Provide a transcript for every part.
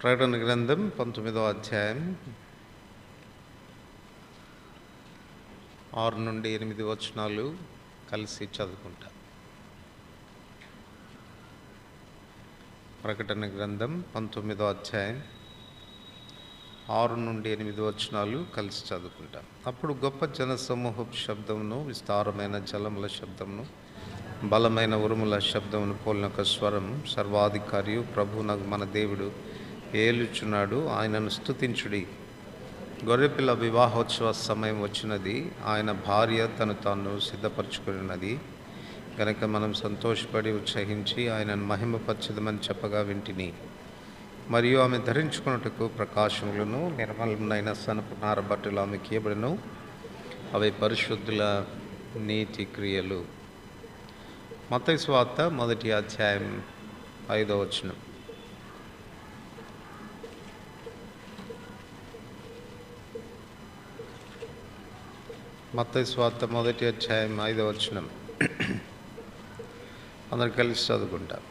ప్రకటన గ్రంథం 19వ అధ్యాయం 6 నుండి 8 వచనాలు కలిసి చదువుకుంటాం. ప్రకటన గ్రంథం 19వ అధ్యాయం 6 నుండి 8 వచనాలు కలిసి చదువుకుంటాం. అప్పుడు గొప్ప జన సమూహపు శబ్దమును, విస్తారమైన జలముల శబ్దమును, బలమైన ఉరుముల శబ్దమును పోలిన ఒక స్వరం, సర్వాధికారియు ప్రభువునగు మన దేవుడు ఏలుచున్నాడు, ఆయనను స్తుతించుడి. గొర్రెపిల్ల వివాహోత్సవ సమయం వచ్చినది, ఆయన భార్య తను తాను సిద్ధపరచుకున్నది గనక మనం సంతోషపడి ఉత్సహించి ఆయనను మహిమపరచదమని చెప్పగా వింటిని. మరియు ఆమె ధరించుకున్నట్టుకు ప్రకాశములను, నిర్మలమైన సనపు నార బట్టలు ఆమెకి ఇవ్వబడును, అవి పరిశుద్ధుల నీతి క్రియలు. మత్తయి సువార్త 1వ అధ్యాయం 5వ వచనం. మత్తయి సువార్త 1వ అధ్యాయం 5వ వచనం. అందరు కలిసి చదువుకుంటాం.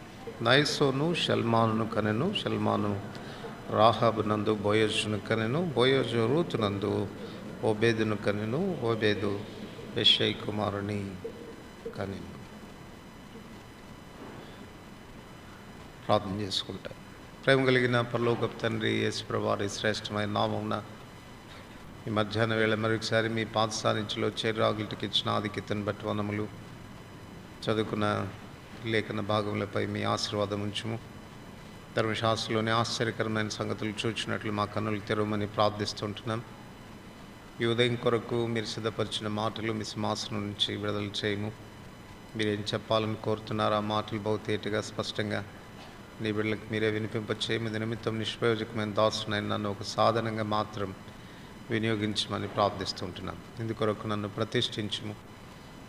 నయసోను షల్మానును కనెను, షల్మాను రాహాబు నందు బోయజును కనెను, బోయజు రూతు నందు ఓబేదును కనెను, ఓబేదు యెషై కుమారుని కనెను. ప్రార్థన చేసుకుంటాం. ప్రేమ కలిగిన పరలోకపు తండ్రి, యేసు ప్రభువారి శ్రేష్టమైన నామమున ఈ మధ్యాహ్న వేళ మరొకసారి మీ పాద సాన్నిధ్యంలో చేరాగులకి ఇచ్చిన ఆధిక్యతను బట్టి వందములు. చదువుకున్న లేఖన భాగములపై మీ ఆశీర్వాదం ఉంచుము. ధర్మశాస్త్రంలోని ఆశ్చర్యకరమైన సంగతులు చూచినట్లు మా కన్నులు తెరవమని ప్రార్థిస్తుంటున్నాం. ఈ ఉదయం కొరకు మీరు సిద్ధపరిచిన మాటలు మీ సింహాసనం నుంచి విడుదల చేయము. మీరేం చెప్పాలని కోరుతున్నారు ఆ మాటలు బహుతేటగా స్పష్టంగా నీ బిడ్డలకు మీరే వినిపింపచేయము. నిమిత్తం నిష్ప్రయోజకమైన దాసునైన నన్ను ఒక సాధనంగా మాత్రం వినియోగించమని ప్రార్థిస్తుంటున్నాను. ఇందుకొరకు నన్ను ప్రతిష్ఠించుము.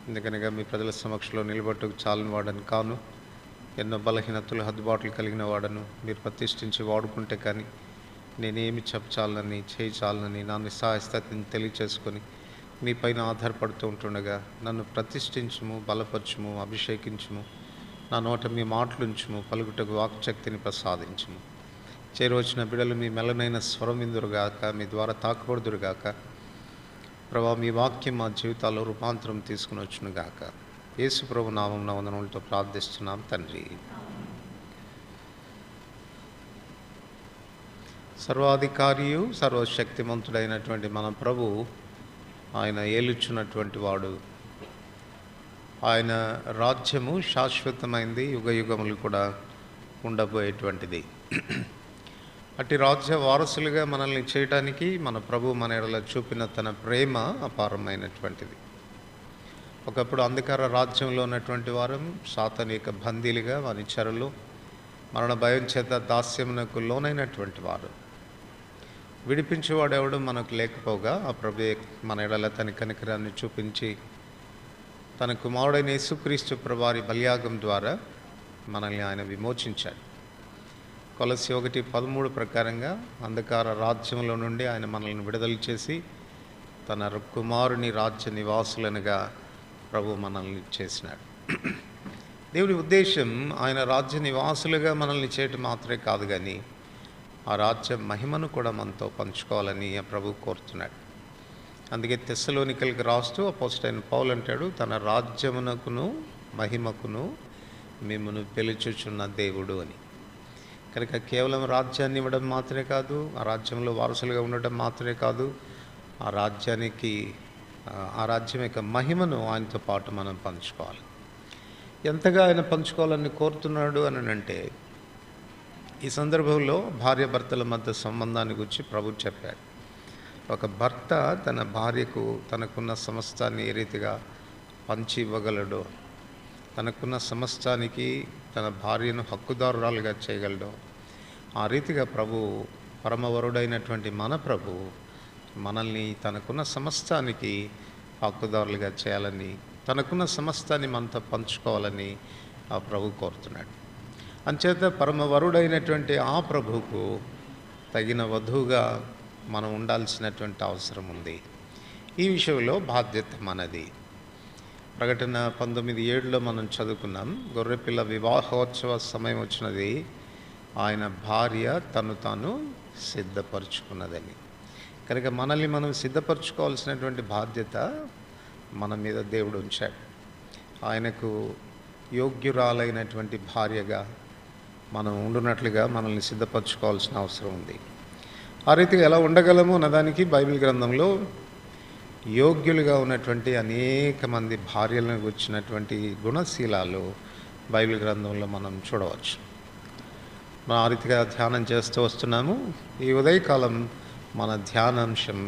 ఎందుకనగా మీ ప్రజల సమక్షంలో నిలబట్టుకు చాలని వాడని కాను, ఎన్నో బలహీనతలు హద్దుబాట్లు కలిగిన వాడను. మీరు ప్రతిష్ఠించి వాడుకుంటే కానీ నేనేమి చెప్పచాలని చేయచాలని నా నిస్సహాయ స్థితిని తెలియచేసుకొని మీ పైన ఆధారపడుతూ ఉంటుండగా నన్ను ప్రతిష్ఠించుము, బలపరచుము, అభిషేకించుము. నా నోట మీ మాటలుంచుము, పలుకుటకు వాక్శక్తిని ప్రసాదించుము. చేరవచ్చిన బిడలు మీ మెల్లనైన స్వరం విందురుగాక, మీ ద్వారా తాకబడుదురుగాక. ప్రభా, మీ వాక్యం మా జీవితాల్లో రూపాంతరం తీసుకుని వచ్చునుగాక. యేసు ప్రభు నామమున వందనములతో ప్రార్థిస్తున్నాం తండ్రి. సర్వాధికారియు సర్వశక్తిమంతుడైనటువంటి మన ప్రభు, ఆయన ఏలుచున్నటువంటి వాడు. ఆయన రాజ్యము శాశ్వతమైంది, యుగ యుగములు కూడా ఉండబోయేటువంటిది. అట్టి రాజ్య వారసులుగా మనల్ని చేయడానికి మన ప్రభు మన ఎడల చూపిన తన ప్రేమ అపారమైనటువంటిది. ఒకప్పుడు అంధకార రాజ్యంలో ఉన్నటువంటి వారం, సాతాను యొక్క బందీలుగా వారి చెరలు మరణ భయం చేత దాస్యమునకు లోనైనటువంటి వారు. విడిపించేవాడెవడు మనకు లేకపోగా ఆ ప్రభు మన ఎడల తన కనికరాన్ని చూపించి తన కుమారుడైన యేసుక్రీస్తు ప్రభువారి బలియాగం ద్వారా మనల్ని ఆయన విమోచించాడు. కొలస్సీ 1:13 ప్రకారంగా అంధకార రాజ్యంలో నుండి ఆయన మనల్ని విడుదల చేసి తన కుమారుని రాజ్య నివాసులనుగా ప్రభు మనల్ని చేసినాడు. దేవుని ఉద్దేశం ఆయన రాజ్య నివాసులుగా మనల్ని చేయటం మాత్రమే కాదు, కానీ ఆ రాజ్య మహిమను కూడా మనతో పంచుకోవాలని ప్రభు కోరుతున్నాడు. అందుకే తెస్సలోనికలకు రాస్తూ అపోస్తలుడైన పౌలు అంటాడు, తన రాజ్యమునకును మహిమకును మిమ్మును పిలుచుచున్న దేవుడు అని. కనుక కేవలం రాజ్యాన్ని ఇవ్వడం మాత్రమే కాదు, ఆ రాజ్యంలో వారసులుగా ఉండటం మాత్రమే కాదు, ఆ రాజ్యం యొక్క మహిమను ఆయనతో పాటు మనం పంచుకోవాలి. ఎంతగా ఆయన పంచుకోవాలని కోరుతున్నాడు అని అంటే, ఈ సందర్భంలో భార్యాభర్తల మధ్య సంబంధాన్ని గురించి ప్రభు చెప్పాడు. ఒక భర్త తన భార్యకు తనకున్న సమస్తాన్ని ఏ రీతిగా పంచి ఇవ్వగలడో, తనకున్న సమస్తానికి తన భార్యను హక్కుదారురాలుగా చేయగలడో, ఆ రీతిగా ప్రభు, పరమవరుడైనటువంటి మన ప్రభు మనల్ని తనకున్న సమస్తానికి హక్కుదారులుగా చేయాలని, తనకున్న సమస్తాన్ని మనతో పంచుకోవాలని ఆ ప్రభు కోరుతున్నాడు. అంచేత పరమవరుడైనటువంటి ఆ ప్రభువుకు తగిన వధువుగా మనం ఉండాల్సినటువంటి అవసరం ఉంది. ఈ విషయంలో బాధ్యత మనది. ప్రకటన 19:7 మనం చదువుకున్నాం. గొర్రెపిల్ల వివాహోత్సవ సమయం వచ్చినది, ఆయన భార్య తను తాను సిద్ధపరచుకున్నదని. కనుక మనల్ని మనం సిద్ధపరచుకోవాల్సినటువంటి బాధ్యత మన మీద దేవుడు ఉంచాడు. ఆయనకు యోగ్యురాలైనటువంటి భార్యగా మనం ఉండునట్లుగా మనల్ని సిద్ధపరచుకోవాల్సిన అవసరం ఉంది. ఆ రీతిగా ఎలా ఉండగలము అన్నదానికి బైబిల్ గ్రంథంలో యోగ్యులుగా ఉన్నటువంటి అనేక మంది భార్యలను వచ్చినటువంటి గుణశీలాలు బైబిల్ గ్రంథంలో మనం చూడవచ్చు. మనం ఆ రీతిగా ధ్యానం చేస్తూ వస్తున్నాము. ఈ ఉదయకాలం మన ధ్యానాంశం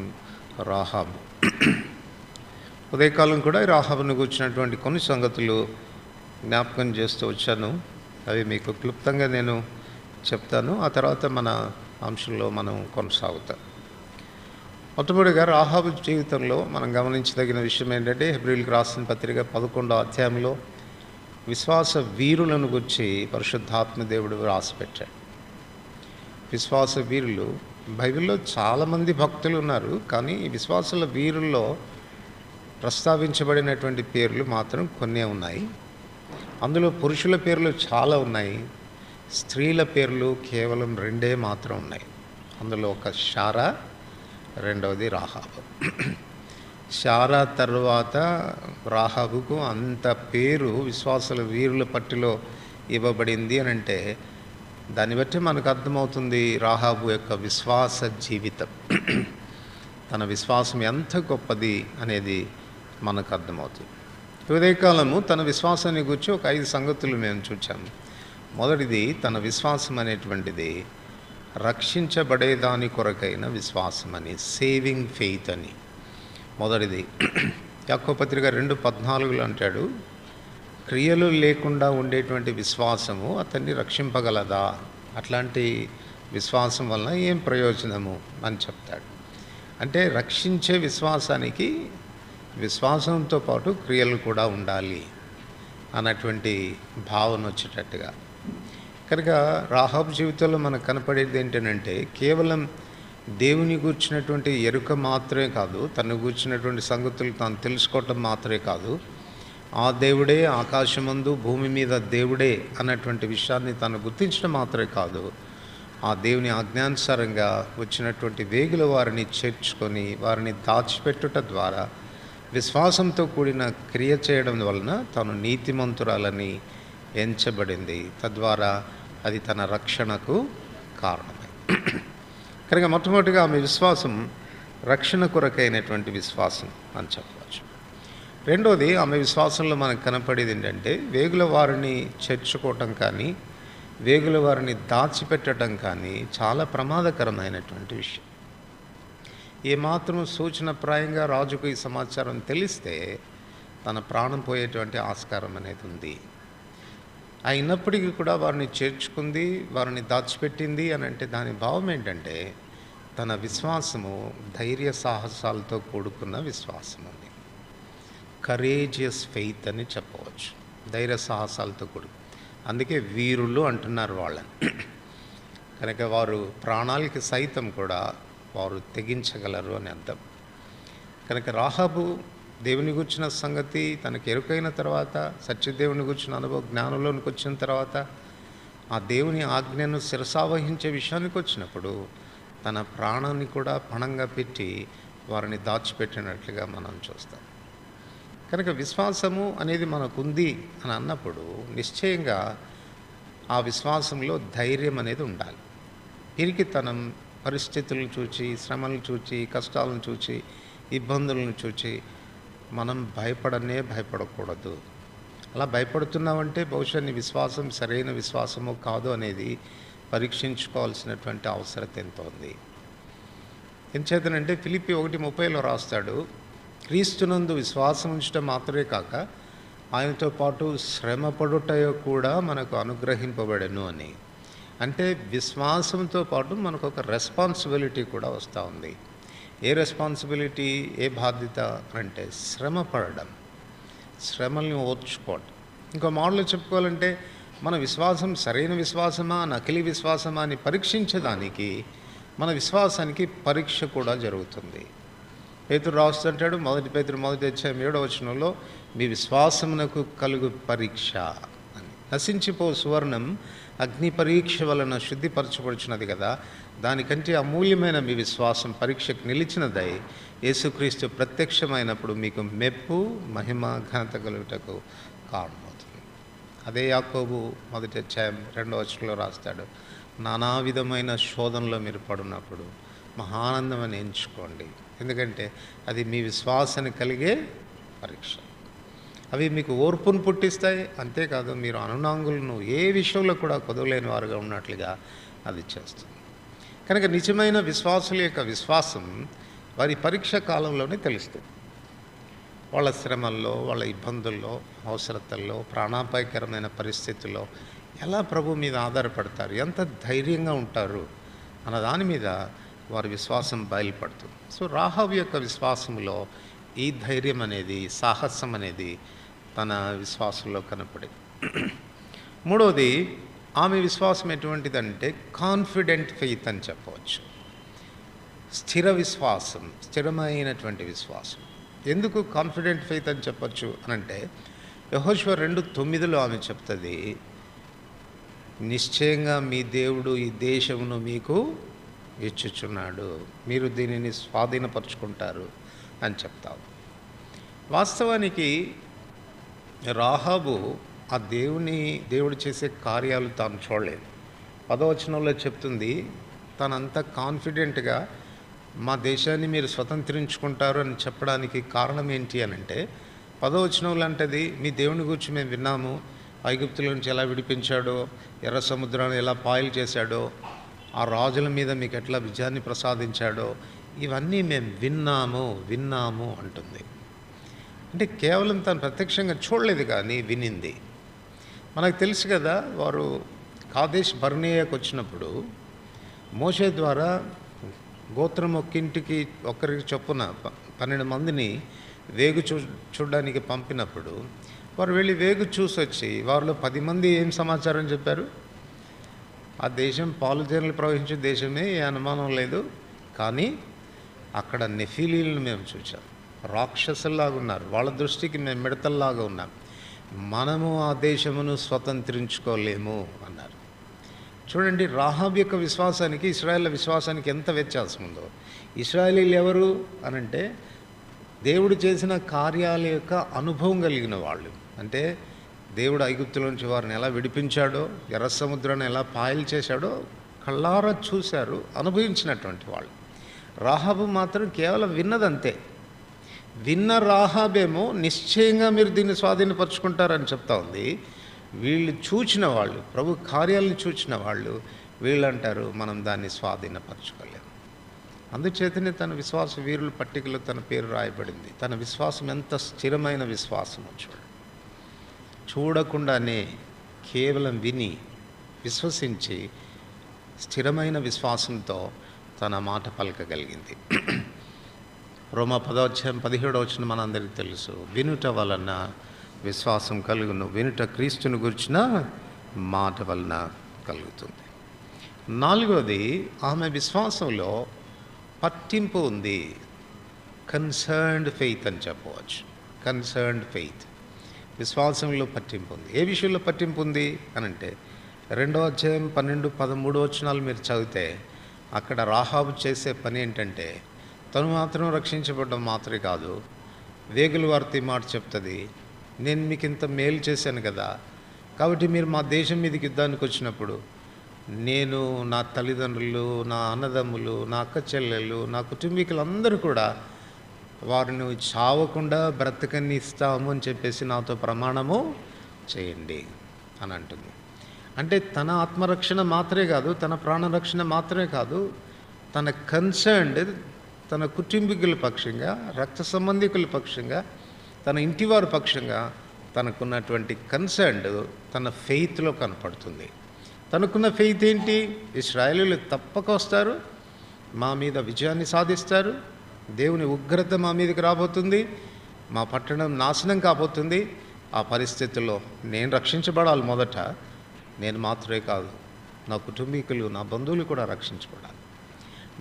రాహాబు. ఉదయకాలం కూడా రాహాబును కూర్చున్నటువంటి కొన్ని సంగతులు జ్ఞాపకం చేస్తూ వచ్చాను. అవి మీకు క్లుప్తంగా నేను చెప్తాను. ఆ తర్వాత మన అంశంలో మనం కొనసాగుతాం. మొట్టమొదటిగా రాహాబు జీవితంలో మనం గమనించదగిన విషయం ఏంటంటే, హెబ్రీయులకు రాసిన పత్రిక 11వ అధ్యాయంలో విశ్వాస వీరులను గురించి పరిశుద్ధాత్మ దేవుడు రాసిపెట్టాడు. విశ్వాస వీరులు బైబిల్లో చాలామంది భక్తులు ఉన్నారు, కానీ ఈ విశ్వాసుల వీరుల్లో ప్రస్తావించబడినటువంటి పేర్లు మాత్రం కొన్నే ఉన్నాయి. అందులో పురుషుల పేర్లు చాలా ఉన్నాయి, స్త్రీల పేర్లు కేవలం 2 మాత్రం ఉన్నాయి. అందులో ఒక శారా, రెండవది రాహాబు. శారా తర్వాత రాహాబుకు అంత పేరు విశ్వాసుల వీరుల పట్టిలో ఇవ్వబడింది అని అంటే, దాన్ని బట్టి మనకు అర్థమవుతుంది రాహాబు యొక్క విశ్వాస జీవితం, తన విశ్వాసం ఎంత గొప్పది అనేది మనకు అర్థమవుతుంది. ఉదయకాలము తన విశ్వాసాన్ని గురించి ఒక 5 సంగతులు మేము చూచాము. మొదటిది, తన విశ్వాసం అనేటువంటిది రక్షించబడేదాని కొరకైన విశ్వాసం అని, సేవింగ్ ఫెయిత్ అని. మొదటిది యాకోబు పత్రిక 2:14 అంటాడు, క్రియలు లేకుండా ఉండేటువంటి విశ్వాసము అతన్ని రక్షింపగలదా, అట్లాంటి విశ్వాసం వలన ఏం ప్రయోజనము అని చెప్తాడు. అంటే రక్షించే విశ్వాసానికి విశ్వాసంతో పాటు క్రియలు కూడా ఉండాలి అన్నటువంటి భావన వచ్చేటట్టుగా. కనుక రాహాబు జీవితంలో మనకు కనపడేది ఏంటంటే, కేవలం దేవుని గూర్చినటువంటి ఎరుక మాత్రమే కాదు, తను గూర్చినటువంటి సంగతులు తాను తెలుసుకోవటం మాత్రమే కాదు, ఆ దేవుడే ఆకాశమందు భూమి మీద దేవుడే అన్నటువంటి విషయాన్ని తాను గుర్తించడం మాత్రమే కాదు, ఆ దేవుని ఆజ్ఞానుసారంగా వచ్చినటువంటి వేగుల వారిని చేర్చుకొని వారిని దాచిపెట్టుట ద్వారా విశ్వాసంతో కూడిన క్రియ చేయడం వలన తాను నీతిమంతురాలని ఎంచబడింది. తద్వారా అది తన రక్షణకు కారణమే. కనుక మొట్టమొదటిగా ఆమె విశ్వాసం రక్షణ కొరకైనటువంటి విశ్వాసం అని చెప్పవచ్చు. రెండోది, ఆమె విశ్వాసంలో మనకు కనపడేది ఏంటంటే, వేగుల వారిని చేర్చుకోవటం కానీ వేగుల వారిని దాచిపెట్టడం కానీ చాలా ప్రమాదకరమైనటువంటి విషయం. ఏమాత్రం సూచనప్రాయంగా రాజుకు ఈ సమాచారం తెలిస్తే తన ప్రాణం పోయేటువంటి ఆస్కారం అనేది ఉంది. అయినప్పటికీ కూడా వారిని చేర్చుకుంది, వారిని దాచిపెట్టింది అని అంటే దాని భావం ఏంటంటే, తన విశ్వాసము ధైర్య సాహసాలతో కూడుకున్న విశ్వాసం అని, కరేజియస్ ఫెయిత్ అని చెప్పవచ్చు. ధైర్య సాహసాలతో కూడు, అందుకే వీరులు అంటున్నారు వాళ్ళని. కనుక వారు ప్రాణాలకి సైతం కూడా వారు తెగించగలరు అని అర్థం. కనుక రాహాబు దేవుని గురించిన సంగతి తనకు ఎరుకైన తర్వాత, సత్యదేవుని గురించిన అనుభవం జ్ఞానంలోనికి వచ్చిన తర్వాత, ఆ దేవుని ఆజ్ఞను శిరసావహించే విషయానికి వచ్చినప్పుడు తన ప్రాణాన్ని కూడా పణంగా పెట్టి వారిని దాచిపెట్టినట్లుగా మనం చూస్తాం. కనుక విశ్వాసము అనేది మనకుంది అని అన్నప్పుడు నిశ్చయంగా ఆ విశ్వాసంలో ధైర్యం అనేది ఉండాలి. పిరికితనం, పరిస్థితులను చూచి, శ్రమలను చూచి, కష్టాలను చూచి, ఇబ్బందులను చూచి మనం భయపడకూడదు. అలా భయపడుతున్నామంటే బహుశా నీ విశ్వాసం సరైన విశ్వాసమో కాదు అనేది పరీక్షించుకోవాల్సినటువంటి అవసరం ఎంతో ఉంది. ఎంచేతనంటే ఫిలిప్పీ 1:30 రాస్తాడు, క్రీస్తునందు విశ్వాసం ఉంచడం మాత్రమే కాక ఆయనతో పాటు శ్రమపడుటయో కూడా మనకు అనుగ్రహింపబడెను అని. అంటే విశ్వాసంతో పాటు మనకు ఒక రెస్పాన్సిబిలిటీ కూడా వస్తూ ఉంది. ఏ రెస్పాన్సిబిలిటీ, ఏ బాధ్యత అంటే శ్రమ పడడం, శ్రమల్ని ఓర్చుకోవడం. ఇంకో మాటలో చెప్పుకోవాలంటే మన విశ్వాసం సరైన విశ్వాసమా, నకిలీ విశ్వాసమా అని పరీక్షించడానికి మన విశ్వాసానికి పరీక్ష కూడా జరుగుతుంది. పేతురు రాస్తుంటాడు, 1 పేతురు 1:7 మీ విశ్వాసమునకు కలుగు పరీక్ష అని. నశించిపో సువర్ణం అగ్ని పరీక్ష వలన శుద్ధిపరచబడుచున్నది కదా, దానికంటే అమూల్యమైన మీ విశ్వాసం పరీక్షకు నిలిచినదై యేసుక్రీస్తు ప్రత్యక్షమైనప్పుడు మీకు మెప్పు మహిమ ఘనత కలుగుటకు కారణమవుతుంది. అదే యాకోబు 1:2 రాస్తాడు, నానా విధమైన శోధనలో మీరు పడున్నప్పుడు మహానందం అని ఎంచుకోండి, ఎందుకంటే అది మీ విశ్వాసాన్ని కలిగే పరీక్ష. అవి మీకు ఓర్పును పుట్టిస్తాయి, అంతేకాదు మీరు అనునాంగులను ఏ విషయంలో కూడా కొదవలేని వారుగా ఉన్నట్లుగా అది చేస్తుంది. కనుక నిజమైన విశ్వాసుల యొక్క విశ్వాసం వారి పరీక్ష కాలంలోనే తెలుస్తుంది. వాళ్ళ శ్రమల్లో, వాళ్ళ ఇబ్బందుల్లో, అవసరతల్లో, ప్రాణాపాయకరమైన పరిస్థితుల్లో ఎలా ప్రభు మీద ఆధారపడతారు, ఎంత ధైర్యంగా ఉంటారు అన్న దాని మీద వారి విశ్వాసం బయలుపడుతుంది. సో రాహాబు యొక్క విశ్వాసంలో ఈ ధైర్యం అనేది, సాహసం అనేది తన విశ్వాసంలో కనపడి. మూడవది, ఆమె విశ్వాసం ఎటువంటిదంటే కాన్ఫిడెంట్ ఫెయిత్ అని చెప్పవచ్చు. స్థిర విశ్వాసం, స్థిరమైనటువంటి విశ్వాసం. ఎందుకు కాన్ఫిడెంట్ ఫెయిత్ అని చెప్పచ్చు అనంటే, యెహోషువ 2:9 ఆమె చెప్తుంది, నిశ్చయంగా మీ దేవుడు ఈ దేశమును మీకు ఇచ్చుచున్నాడు, మీరు దీనిని స్వాధీనపరుచుకుంటారు అని చెప్తావు. వాస్తవానికి రాహాబు ఆ దేవుడు చేసే కార్యాలు తాను చూడలేదు. 10వ వచనంలో చెప్తుంది, తనంత కాన్ఫిడెంట్గా మా దేశాన్ని మీరు స్వతంత్రించుకుంటారు అని చెప్పడానికి కారణం ఏంటి అని అంటే, 10వ వచనంలో అంటది, మీ దేవుని గురించి మేము విన్నాము, ఐగుప్తుల నుంచి ఎలా విడిపించాడో, ఎర్ర సముద్రాన్ని ఎలా పాయలు చేశాడో, ఆ రాజుల మీద మీకు ఎట్లా విజయాన్ని ప్రసాదించాడో, ఇవన్నీ మేము విన్నాము అంటుంది. అంటే కేవలం తను ప్రత్యక్షంగా చూడలేదు కానీ వినింది. మనకు తెలుసు కదా, వారు కాదేశ్ బర్నేయకు వచ్చినప్పుడు మోషే ద్వారా గోత్రం ఒక్కరికి చొప్పున 12 మందిని వేగు చూడడానికి పంపినప్పుడు వారు వెళ్ళి వేగు చూసి వచ్చి వారిలో 10 మంది ఏం సమాచారం చెప్పారు, ఆ దేశం పాలు తేనెలు ప్రవహించే దేశమే, ఏ అనుమానం లేదు, కానీ అక్కడ నెఫీలీలను మేము చూసాం, రాక్షసుల్లాగా ఉన్నారు, వాళ్ళ దృష్టికి మేము మిడతల్లాగా ఉన్నాం, మనము ఆ దేశమును స్వతంత్రించుకోలేము అన్నారు. చూడండి, రాహాబ్ యొక్క విశ్వాసానికి ఇశ్రాయేళ్ల విశ్వాసానికి ఎంత వ్యత్యాసం ఉందో. ఇశ్రాయేలీలు ఎవరు అనంటే దేవుడు చేసిన కార్యాల యొక్క అనుభవం కలిగిన వాళ్ళు. అంటే దేవుడు ఐగుప్తుల నుంచి వారిని ఎలా విడిపించాడో, ఎర్ర సముద్రాన్ని ఎలా పాయలు చేశాడో కళ్ళారా చూశారు, అనుభవించినటువంటి వాళ్ళు. రాహాబు మాత్రం కేవలం విన్నదంతే. విన్న రాహాబేమో నిశ్చయంగా మీరు దీన్ని స్వాధీనపరుచుకుంటారని చెప్తా ఉంది. వీళ్ళు చూచిన వాళ్ళు, ప్రభు కార్యాలను చూచిన వాళ్ళు, వీళ్ళు అంటారు మనం దాన్ని స్వాధీనపరచుకోలేము. అందుచేతనే తన విశ్వాస వీరుల పట్టికలో తన పేరు రాయబడింది. తన విశ్వాసం ఎంత స్థిరమైన విశ్వాసమో చూడకుండానే కేవలం విని విశ్వసించి స్థిరమైన విశ్వాసంతో తన మాట పలకగలిగింది. రోమా 10:17 మనందరికీ తెలుసు, వినుట వలన విశ్వాసం కలుగును, వినుట క్రీస్తుని గురించిన మాట వలన కలుగుతుంది. 4వది, ఆమె విశ్వాసంలో పట్టింపు ఉంది. కన్సర్న్డ్ ఫెయిత్ అని చెప్పవచ్చు. కన్సర్న్డ్ ఫెయిత్, విశ్వాసంలో పట్టింపు ఉంది. ఏ విషయంలో పట్టింపు ఉంది అనంటే 2వ అధ్యాయం 12-13 మీరు చదివితే అక్కడ రాహాబు చేసే పని ఏంటంటే, తను మాత్రం రక్షించబడడం మాత్రమే కాదు, వేగుల వార్త మాట చెప్తుంది, నేను మీకు ఇంత మేలు చేశాను కదా, కాబట్టి మీరు మా దేశం మీదకి యుద్ధానికి వచ్చినప్పుడు నేను, నా తల్లిదండ్రులు, నా అన్నదమ్ములు, నా అక్క చెల్లెళ్ళు, నా కుటుంబీకులందరూ కూడా వారిని చావకుండా బ్రతకని ఇస్తాము అని చెప్పేసి నాతో ప్రమాణము చేయండి అని అంటుంది. అంటే తన ఆత్మరక్షణ మాత్రమే కాదు, తన ప్రాణరక్షణ మాత్రమే కాదు, తన కన్సర్న్డ్ తన కుటుంబీకుల పక్షంగా, రక్త సంబంధికుల పక్షంగా, తన ఇంటివారి పక్షంగా తనకున్నటువంటి కన్సర్న్డ్ తన ఫెయిత్లో కనపడుతుంది. తనకున్న ఫెయిత్ ఏంటి? ఇశ్రాయేలీయులు తప్పక వస్తారు, మా మీద విజయాన్ని సాధిస్తారు, దేవుని ఉగ్రత మా మీదకి రాబోతుంది, మా పట్టణం నాశనం కాబోతుంది, ఆ పరిస్థితుల్లో నేను రక్షించబడాలి. మొదట నేను మాత్రమే కాదు, నా కుటుంబీకులు, నా బంధువులు కూడా రక్షించబడాలి.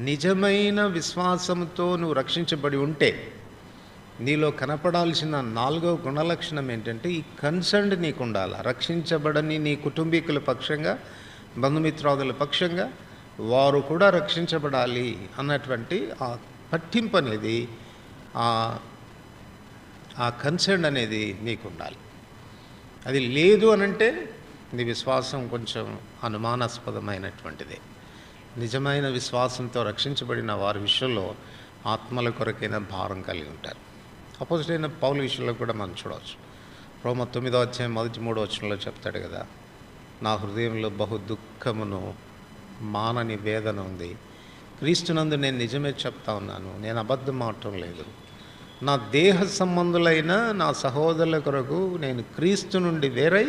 నిజమైన విశ్వాసంతో నువ్వు రక్షించబడి ఉంటే నీలో కనపడాల్సిన 4వ గుణలక్షణం ఏంటంటే, ఈ కన్సర్న్ నీకు ఉండాలి. రక్షించబడని నీ కుటుంబీకుల పక్షంగా, బంధుమిత్రాదుల పక్షంగా వారు కూడా రక్షించబడాలి అన్నటువంటి ఆ పట్టింపు అనేది, ఆ కన్సర్న్ అనేది నీకు ఉండాలి. అది లేదు అనంటే నీ విశ్వాసం కొంచెం అనుమానాస్పదమైనటువంటిదే. నిజమైన విశ్వాసంతో రక్షించబడిన వారి విషయంలో ఆత్మల కొరకైన భారం కలిగి ఉంటారు. అపోజిటైన పౌలు విషయంలో కూడా మనం చూడవచ్చు. రోమ 9వ అధ్యాయం 1-3 వచనంలో చెప్తాడు కదా, నా హృదయంలో బహు దుఃఖమును మానని వేదన ఉంది. క్రీస్తునందు నేను నిజమే చెప్తా ఉన్నాను, నేను అబద్ధం ఆడటం లేదు. నా దేహ సంబంధులైన నా సహోదరుల కొరకు నేను క్రీస్తు నుండి వేరై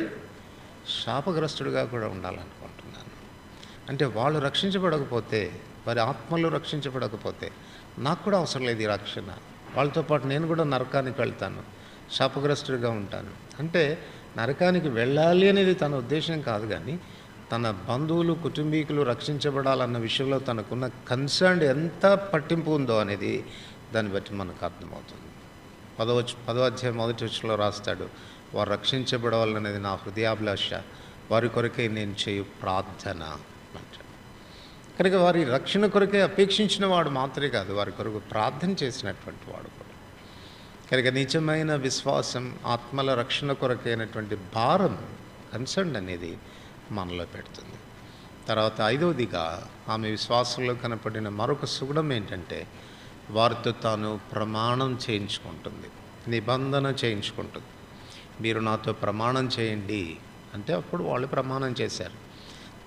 శాపగ్రస్తుడిగా కూడా ఉండాలనుకుంటున్నాను. అంటే వాళ్ళు రక్షించబడకపోతే, వారి ఆత్మలు రక్షించబడకపోతే నాకు కూడా అవసరం లేదు ఈ రక్షణ. వాళ్ళతో పాటు నేను కూడా నరకానికి వెళ్తాను, శాపగ్రస్తుడిగా ఉంటాను. అంటే నరకానికి వెళ్ళాలి అనేది తన ఉద్దేశం కాదు, కానీ తన బంధువులు కుటుంబీకులు రక్షించబడాలన్న విషయంలో తనకున్న కన్సర్న్ ఎంత పట్టింపు ఉందో అనేది దాన్ని బట్టి మనకు అర్థమవుతుంది. 10వ అధ్యాయం 1వ వచనంలో రాస్తాడు, వారు రక్షించబడాలనేది నా హృదయాభిలాష, వారి కొరకే నేను చేయు ప్రార్థన అంటాడు. కనుక వారి రక్షణ కొరకే అపేక్షించిన వాడు మాత్రమే కాదు, వారి కొరకు ప్రార్థన చేసినటువంటి వాడు కూడా. కనుక నిజమైన విశ్వాసం ఆత్మల రక్షణ కొరకైనటువంటి భారం, కన్సర్న్ అనేది మనలో పెడుతుంది. తర్వాత 5వదిగా ఆమె విశ్వాసంలో కనపడిన మరొక సుగుణం ఏంటంటే, వారితో తాను ప్రమాణం చేయించుకుంటుంది, నిబంధన చేయించుకుంటుంది. మీరు నాతో ప్రమాణం చేయండి అంటే అప్పుడు వాళ్ళు ప్రమాణం చేశారు.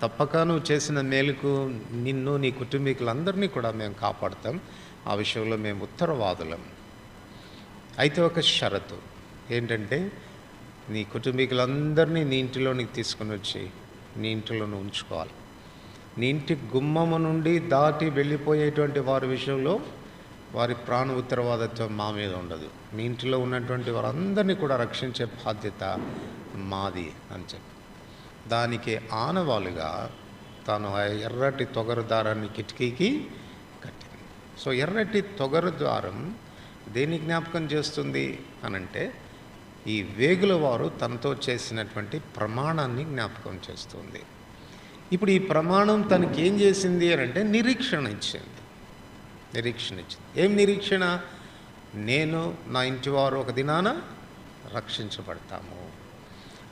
తప్పక నువ్వు చేసిన మేలుకు నిన్ను నీ కుటుంబీకులందరినీ కూడా మేము కాపాడుతాం, ఆ విషయంలో మేము ఉత్తరవాదులం. అయితే ఒక షరతు ఏంటంటే, నీ కుటుంబీకులందరినీ నీ ఇంటిలోనికి తీసుకుని వచ్చి నీ ఇంటిలోనే ఉంచుకోవాలి. నీ ఇంటి గుమ్మము నుండి దాటి వెళ్ళిపోయేటువంటి వారి విషయంలో వారి ప్రాణ ఉత్తరవాదత్వం మా మీద ఉండదు. మీ ఇంటిలో ఉన్నటువంటి వారందరినీ కూడా రక్షించే బాధ్యత మాది అని చెప్పి దానికి ఆనవాలుగా తాను ఆ ఎర్రటి తొగరు దారాన్ని కిటికీకి కట్టింది. సో ఎర్రటి తొగరు ద్వారం దేన్ని జ్ఞాపకం చేస్తుంది అనంటే, ఈ వేగుల వారు తనతో చేసినటువంటి ప్రమాణాన్ని జ్ఞాపకం చేస్తుంది. ఇప్పుడు ఈ ప్రమాణం తనకి ఏం చేసింది అనంటే నిరీక్షణ ఇచ్చింది. ఏం నిరీక్షణ? నేను నా ఇంటి వారు ఒక దినాన రక్షించబడతాము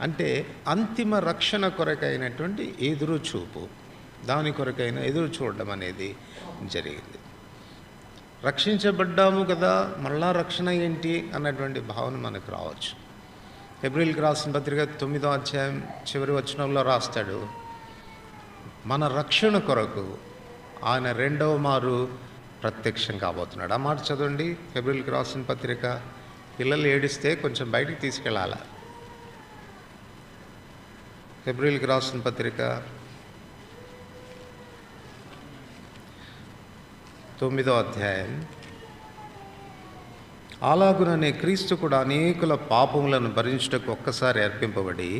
అంటే అంతిమ రక్షణ కొరకైనటువంటి ఎదురు చూపు, దాని కొరకైన ఎదురు చూడడం అనేది జరిగింది. రక్షించబడ్డాము కదా, మళ్ళా రక్షణ ఏంటి అన్నటువంటి భావన మనకు రావచ్చు. హెబ్రీయులకు రాసిన పత్రిక 9వ అధ్యాయం చివరి వచనంలో రాస్తాడు, మన రక్షణ కొరకు ఆయన రెండవ మారు ప్రత్యక్షం కాబోతున్నాడు. ఆ మాట చదవండి. హెబ్రీయులకు రాసిన పత్రిక. పిల్లలు ఏడిస్తే కొంచెం బయటికి తీసుకెళ్ళాలి. హెబ్రీయులకు రాసిన పత్రిక 9వ అధ్యాయం. అలాగుననే క్రీస్తు కూడా అనేకుల పాపములను భరించుటకు ఒక్కసారి అర్పింపబడి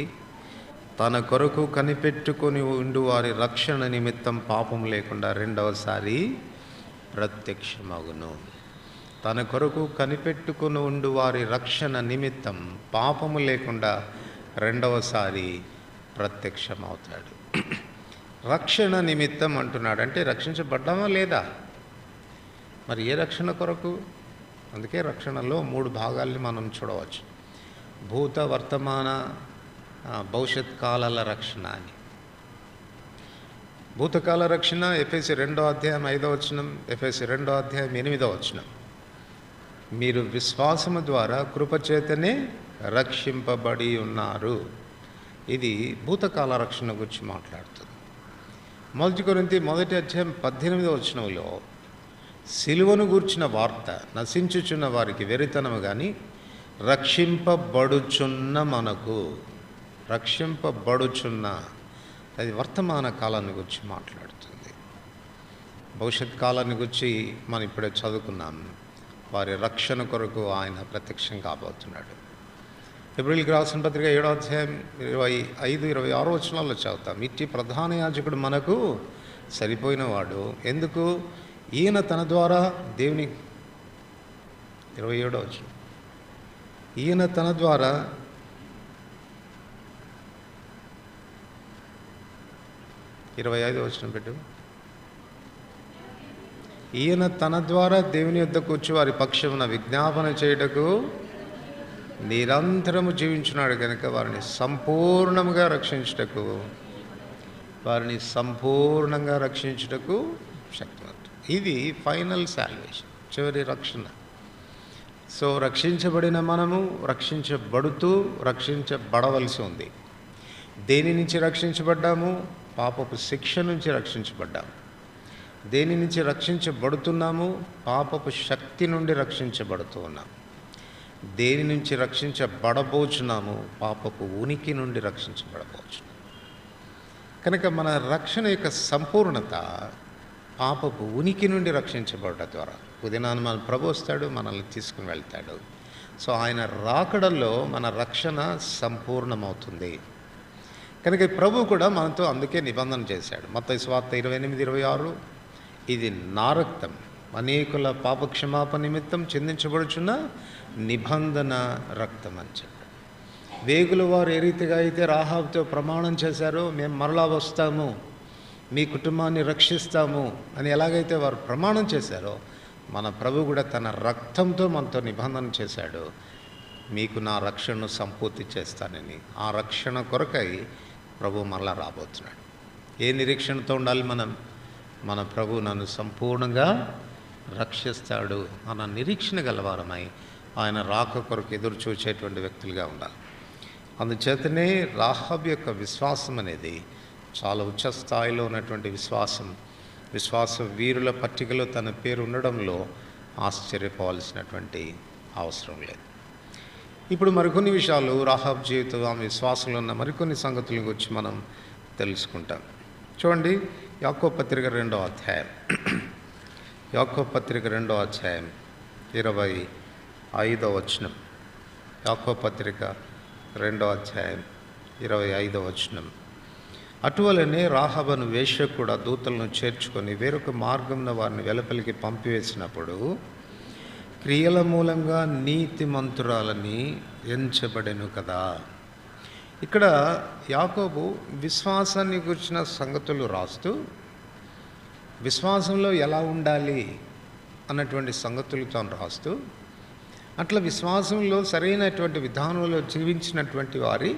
తన కొరకు కనిపెట్టుకొని ఉండు వారి రక్షణ నిమిత్తం పాపం లేకుండా రెండవసారి ప్రత్యక్షమగును. తన కొరకు కనిపెట్టుకుని ఉండు వారి రక్షణ నిమిత్తం పాపము లేకుండా రెండవసారి ప్రత్యక్షమవుతాడు. రక్షణ నిమిత్తం అంటున్నాడు అంటే రక్షించబడ్డామా లేదా? మరి ఏ రక్షణ కొరకు? అందుకే రక్షణలో 3 భాగాల్ని మనం చూడవచ్చు. భూత, వర్తమాన, భవిష్యత్ కాలాల రక్షణ అని. భూతకాల రక్షణ ఎఫెసీ 2వ అధ్యాయం 5వ వచనం, ఎఫెసీ 2వ అధ్యాయం 8వ వచనం. మీరు విశ్వాసము ద్వారా కృపచేతనే రక్షింపబడి ఉన్నారు. ఇది భూతకాల రక్షణ గురించి మాట్లాడుతుంది. 1 కొరింథీ 1వ అధ్యాయం 18వ వచనంలో సిలువను గూర్చిన వార్త నశించుచున్న వారికి వెరితనము కానీ రక్షింపబడుచున్న మనకు, రక్షింపబడుచున్న అది వర్తమాన కాలాన్ని గురించి మాట్లాడుతుంది. భవిష్యత్ కాలాన్ని గురించి మనం ఇప్పుడే చదువుకున్నాం. వారి రక్షణ కొరకు ఆయన ప్రత్యక్షం కాబోతున్నాడు. హెబ్రీయులకు రాసిన పత్రిక 7వ అధ్యాయం 25-26 వచనాల్లో చదువుతాం. ఇట్టి ప్రధాన యాజకుడు మనకు సరిపోయిన వాడు. ఎందుకు? ఈయన తన ద్వారా దేవుని 27వ వచనం, ఈయన తన ద్వారా 25 వచనం పెట్టు. ఈయన తన ద్వారా దేవుని యొద్దకు వచ్చి వారి పక్షమున విజ్ఞాపన చేయుటకు నిరంతరము జీవించున్నాడు కనుక వారిని సంపూర్ణంగా రక్షించుటకు శక్తివంతుడు. ఇది ఫైనల్ సాల్వేషన్, చివరి రక్షణ. సో రక్షించబడిన మనము రక్షించబడవలసి ఉంది. దేని నుంచి రక్షించబడ్డాము? పాపపు శిక్ష నుంచి రక్షించబడ్డాము. దేని నుంచి రక్షించబడుతున్నాము? పాపపు శక్తి నుండి రక్షించబడుతూ ఉన్నాము. దేని నుంచి రక్షించబడబోచున్నాము? పాపపు ఉనికి నుండి రక్షించబడబోచున్నాము. కనుక మన రక్షణ యొక్క సంపూర్ణత పాపపు ఉనికి నుండి రక్షించబడటం ద్వారా. ఉదయాన మన ప్రభు వస్తాడు, మనల్ని తీసుకుని వెళ్తాడు. సో ఆయన రాకడలో మన రక్షణ సంపూర్ణమవుతుంది. కనుక ప్రభు కూడా మనతో అందుకే నిబంధన చేశాడు. మత్తయి సువార్త 28:26, ఇది నా రక్తం, అనేకుల పాపక్షమాపణ నిమిత్తం చెందించబడుచున్న నిబంధన రక్తం అని చెప్పాడు. వేగుల వారు ఏ రీతిగా అయితే రాహాబుతో ప్రమాణం చేశారో, మేము మరలా వస్తాము, మీ కుటుంబాన్ని రక్షిస్తాము అని ఎలాగైతే వారు ప్రమాణం చేశారో, మన ప్రభు కూడా తన రక్తంతో మనతో నిబంధన చేశాడు, మీకు నా రక్షణను సంపూర్తి చేస్తానని. ఆ రక్షణ కొరకై ప్రభు మరలా రాబోతున్నాడు. ఏ నిరీక్షణతో ఉండాలి మనం? మన ప్రభు నన్ను సంపూర్ణంగా రక్షిస్తాడు అన్న నిరీక్షణ గలవారమై ఆయన రాక కొరకు ఎదురు చూసేటువంటి వ్యక్తులుగా ఉండాలి. అందుచేతనే రాహాబు యొక్క విశ్వాసం అనేది చాలా ఉచ్చ స్థాయిలో ఉన్నటువంటి విశ్వాస వీరుల పట్టికలో తన పేరు ఉండడంలో ఆశ్చర్యపోవాల్సినటువంటి అవసరం లేదు. ఇప్పుడు మరికొన్ని విషయాలు రాహాబు జీవితం, ఆమె విశ్వాసంలో ఉన్న మరికొన్ని సంగతుల గురించి మనం తెలుసుకుంటాం. చూడండి, యాకోబు పత్రిక 2వ అధ్యాయం, యాకోబు పత్రిక 2వ అధ్యాయం 25వ వచనం. యాకోబు పత్రిక 2వ అధ్యాయం 25వ వచనం. అటువలనే రాహాబను వేశ్య కూడా దూతలను చేర్చుకొని వేరొక మార్గంన వారిని వెలుపలికి పంపివేసినప్పుడు క్రియల మూలంగా నీతిమంతురాలని ఎంచబడెను కదా. ఇక్కడ యాకోబు విశ్వాసాన్ని గురించిన సంగతులు రాస్తూ విశ్వాసంలో ఎలా ఉండాలి అన్నటువంటి సంగతులు తాను రాస్తూ, అట్లా విశ్వాసంలో సరైనటువంటి విధానంలో జీవించినటువంటి వారి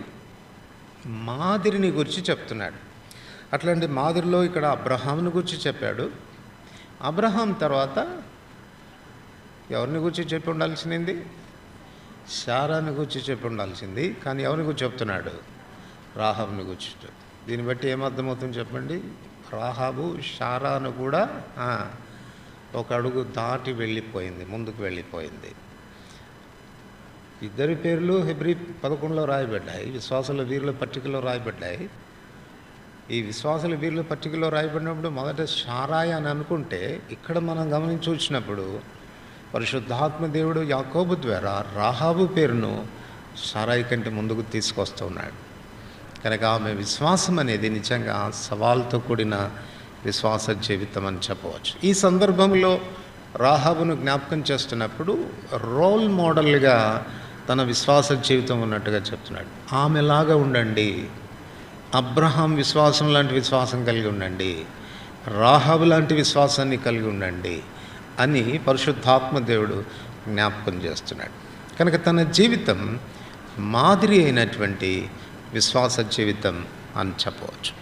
మాదిరిని గురించి చెప్తున్నాడు. అట్లాంటి మాదిరిలో ఇక్కడ అబ్రహాముని గురించి చెప్పాడు. అబ్రహాం తర్వాత ఎవరిని గురించి చెప్పి ఉండాల్సింది? శారాని గురించి చెప్పి ఉండాల్సింది. కానీ ఎవరిని గురించి చెప్తున్నాడు? రాహాబుని గురించి. దీన్ని బట్టి ఏమర్థమవుతుంది చెప్పండి? రాహాబు శారాను కూడా ఒక అడుగు దాటి వెళ్ళిపోయింది, ముందుకు వెళ్ళిపోయింది. ఇద్దరి పేర్లు హెబ్రీ 11లో రాయబడ్డాయి, విశ్వాసుల వీరుల పట్టికలో రాయబడ్డాయి. ఈ విశ్వాసుల వీరుల పట్టికలో రాయబడినప్పుడు మొదట శారాయి అని అనుకుంటే, ఇక్కడ మనం గమనించి వచ్చినప్పుడు పరిశుద్ధాత్మ దేవుడు యాకోబు ద్వారా రాహాబు పేరును శారాయి కంటే ముందుకు తీసుకొస్తూ ఉన్నాడు. కనుక ఆమె విశ్వాసం అనేది నిజంగా సవాల్తో కూడిన విశ్వాస జీవితం అని చెప్పవచ్చు. ఈ సందర్భంలో రాహాబును జ్ఞాపకం చేస్తున్నప్పుడు రోల్ మోడల్గా తన విశ్వాస జీవితం ఉన్నట్టుగా చెప్తున్నాడు. ఆమెలాగా ఉండండి, అబ్రహాం విశ్వాసం లాంటి విశ్వాసం కలిగి ఉండండి, రాహాబు లాంటి విశ్వాసాన్ని కలిగి ఉండండి అని పరిశుద్ధాత్మ దేవుడు జ్ఞాపకం చేస్తున్నాడు. కనుక తన జీవితం మాదిరి అయినటువంటి విశ్వాస జీవితం అని చెప్పవచ్చు.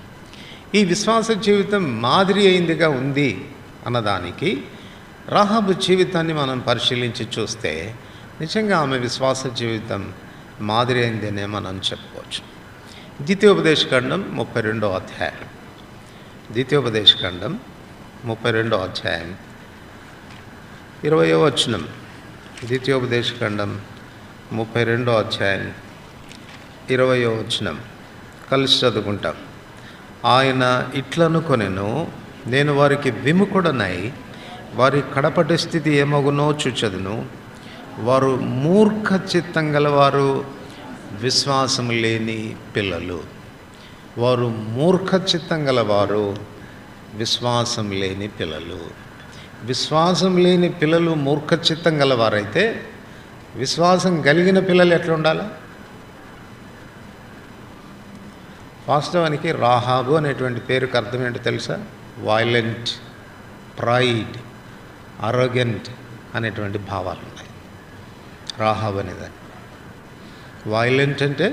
ఈ విశ్వాస జీవితం మాదిరి అయిందిగా ఉంది అన్నదానికి రాహాబు జీవితాన్ని మనం పరిశీలించి చూస్తే నిజంగా ఆమె విశ్వాస జీవితం మాదిరి అయిందనే మనం చెప్పుకోవచ్చు. ద్వితీయోపదేశకాండం 32వ అధ్యాయం, ద్వితీయోపదేశకాండం 32వ అధ్యాయం 20వ వచనం. ద్వితీయోపదేశకాండం 32వ అధ్యాయం 20వ వచనం కలిసి చదువుకుంటాం. ఆయన ఇట్లనుకొనెను, నేను వారికి విముఖుడనై వారి కడపటి స్థితి ఏమగునో చూచెదను. వారు మూర్ఖ చిత్తం గలవారు, విశ్వాసం లేని పిల్లలు. వారు మూర్ఖ చిత్తం గలవారు, విశ్వాసం లేని పిల్లలు. విశ్వాసం లేని పిల్లలు మూర్ఖ చిత్తం గలవారైతే విశ్వాసం కలిగిన పిల్లలు ఎట్లా ఉండాలి? వాస్తవానికి రాహాబు అనేటువంటి పేరుకి అర్థం ఏంటో తెలుసా? వైలెంట్, ప్రైడ్, అరోగెంట్ అనేటువంటి భావాలు ఉన్నాయి రాహాబు అనేదాన్ని. వైలెంట్ అంటే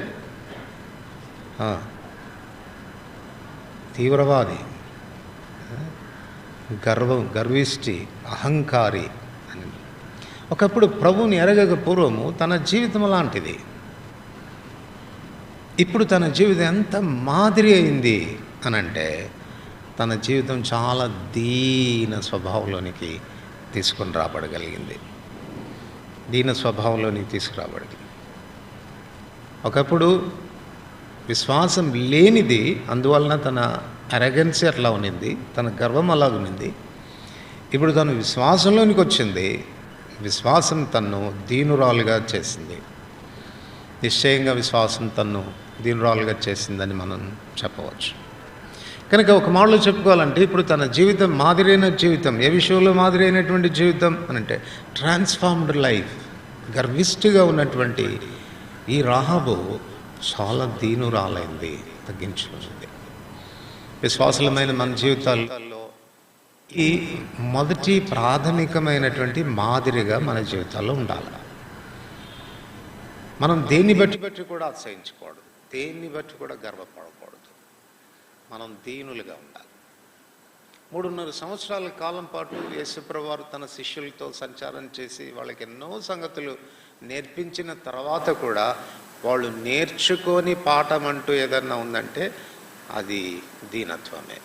తీవ్రవాది, గర్విష్టి, అహంకారి అని. ఒకప్పుడు ప్రభువుని ఎరగక పూర్వము తన జీవితం అలాంటిది. ఇప్పుడు తన జీవితం ఎంత మాదిరి అయింది అనంటే తన జీవితం చాలా దీన స్వభావంలోనికి తీసుకొని రాబడగలిగింది. దీన స్వభావంలోనికి తీసుకురాబడింది. ఒకప్పుడు విశ్వాసం లేనిది, అందువలన తన అరగెన్సీ అట్లా ఉన్నింది, తన గర్వం అలా ఉన్నింది. ఇప్పుడు తను విశ్వాసంలోనికి వచ్చింది. విశ్వాసం తన్ను దీనురాలుగా చేసింది. నిశ్చయంగా విశ్వాసం తన్ను దీనురాలుగా చేసిందని మనం చెప్పవచ్చు. కనుక ఒక మాటలో చెప్పుకోవాలంటే ఇప్పుడు తన జీవితం మాదిరైన జీవితం. ఏ విషయంలో మాదిరి అయినటువంటి జీవితం అనంటే ట్రాన్స్ఫార్మ్డ్ లైఫ్. గర్విష్టిగా ఉన్నటువంటి ఈ రాహాబు చాలా దీనురాలైంది, తగ్గించుకుంది. విశ్వాసులమైన మన జీవితాల్లో ఈ మొదటి ప్రాథమికమైనటువంటి మాదిరిగా మన జీవితాల్లో ఉండాలి. మనం దేన్ని బట్టి కూడా అసహించకూడదు, దేన్ని బట్టి కూడా గర్వపడకూడదు. మనం దీనులుగా ఉండాలి. 3.5 సంవత్సరాల కాలం పాటు యేసుప్రభువారు తన శిష్యులతో సంచారం చేసి వాళ్ళకి ఎన్నో సంగతులు నేర్పించిన తర్వాత కూడా వాళ్ళు నేర్చుకొని పాఠం అంటూ ఏదన్నా ఉందంటే అది దీనత్వమే.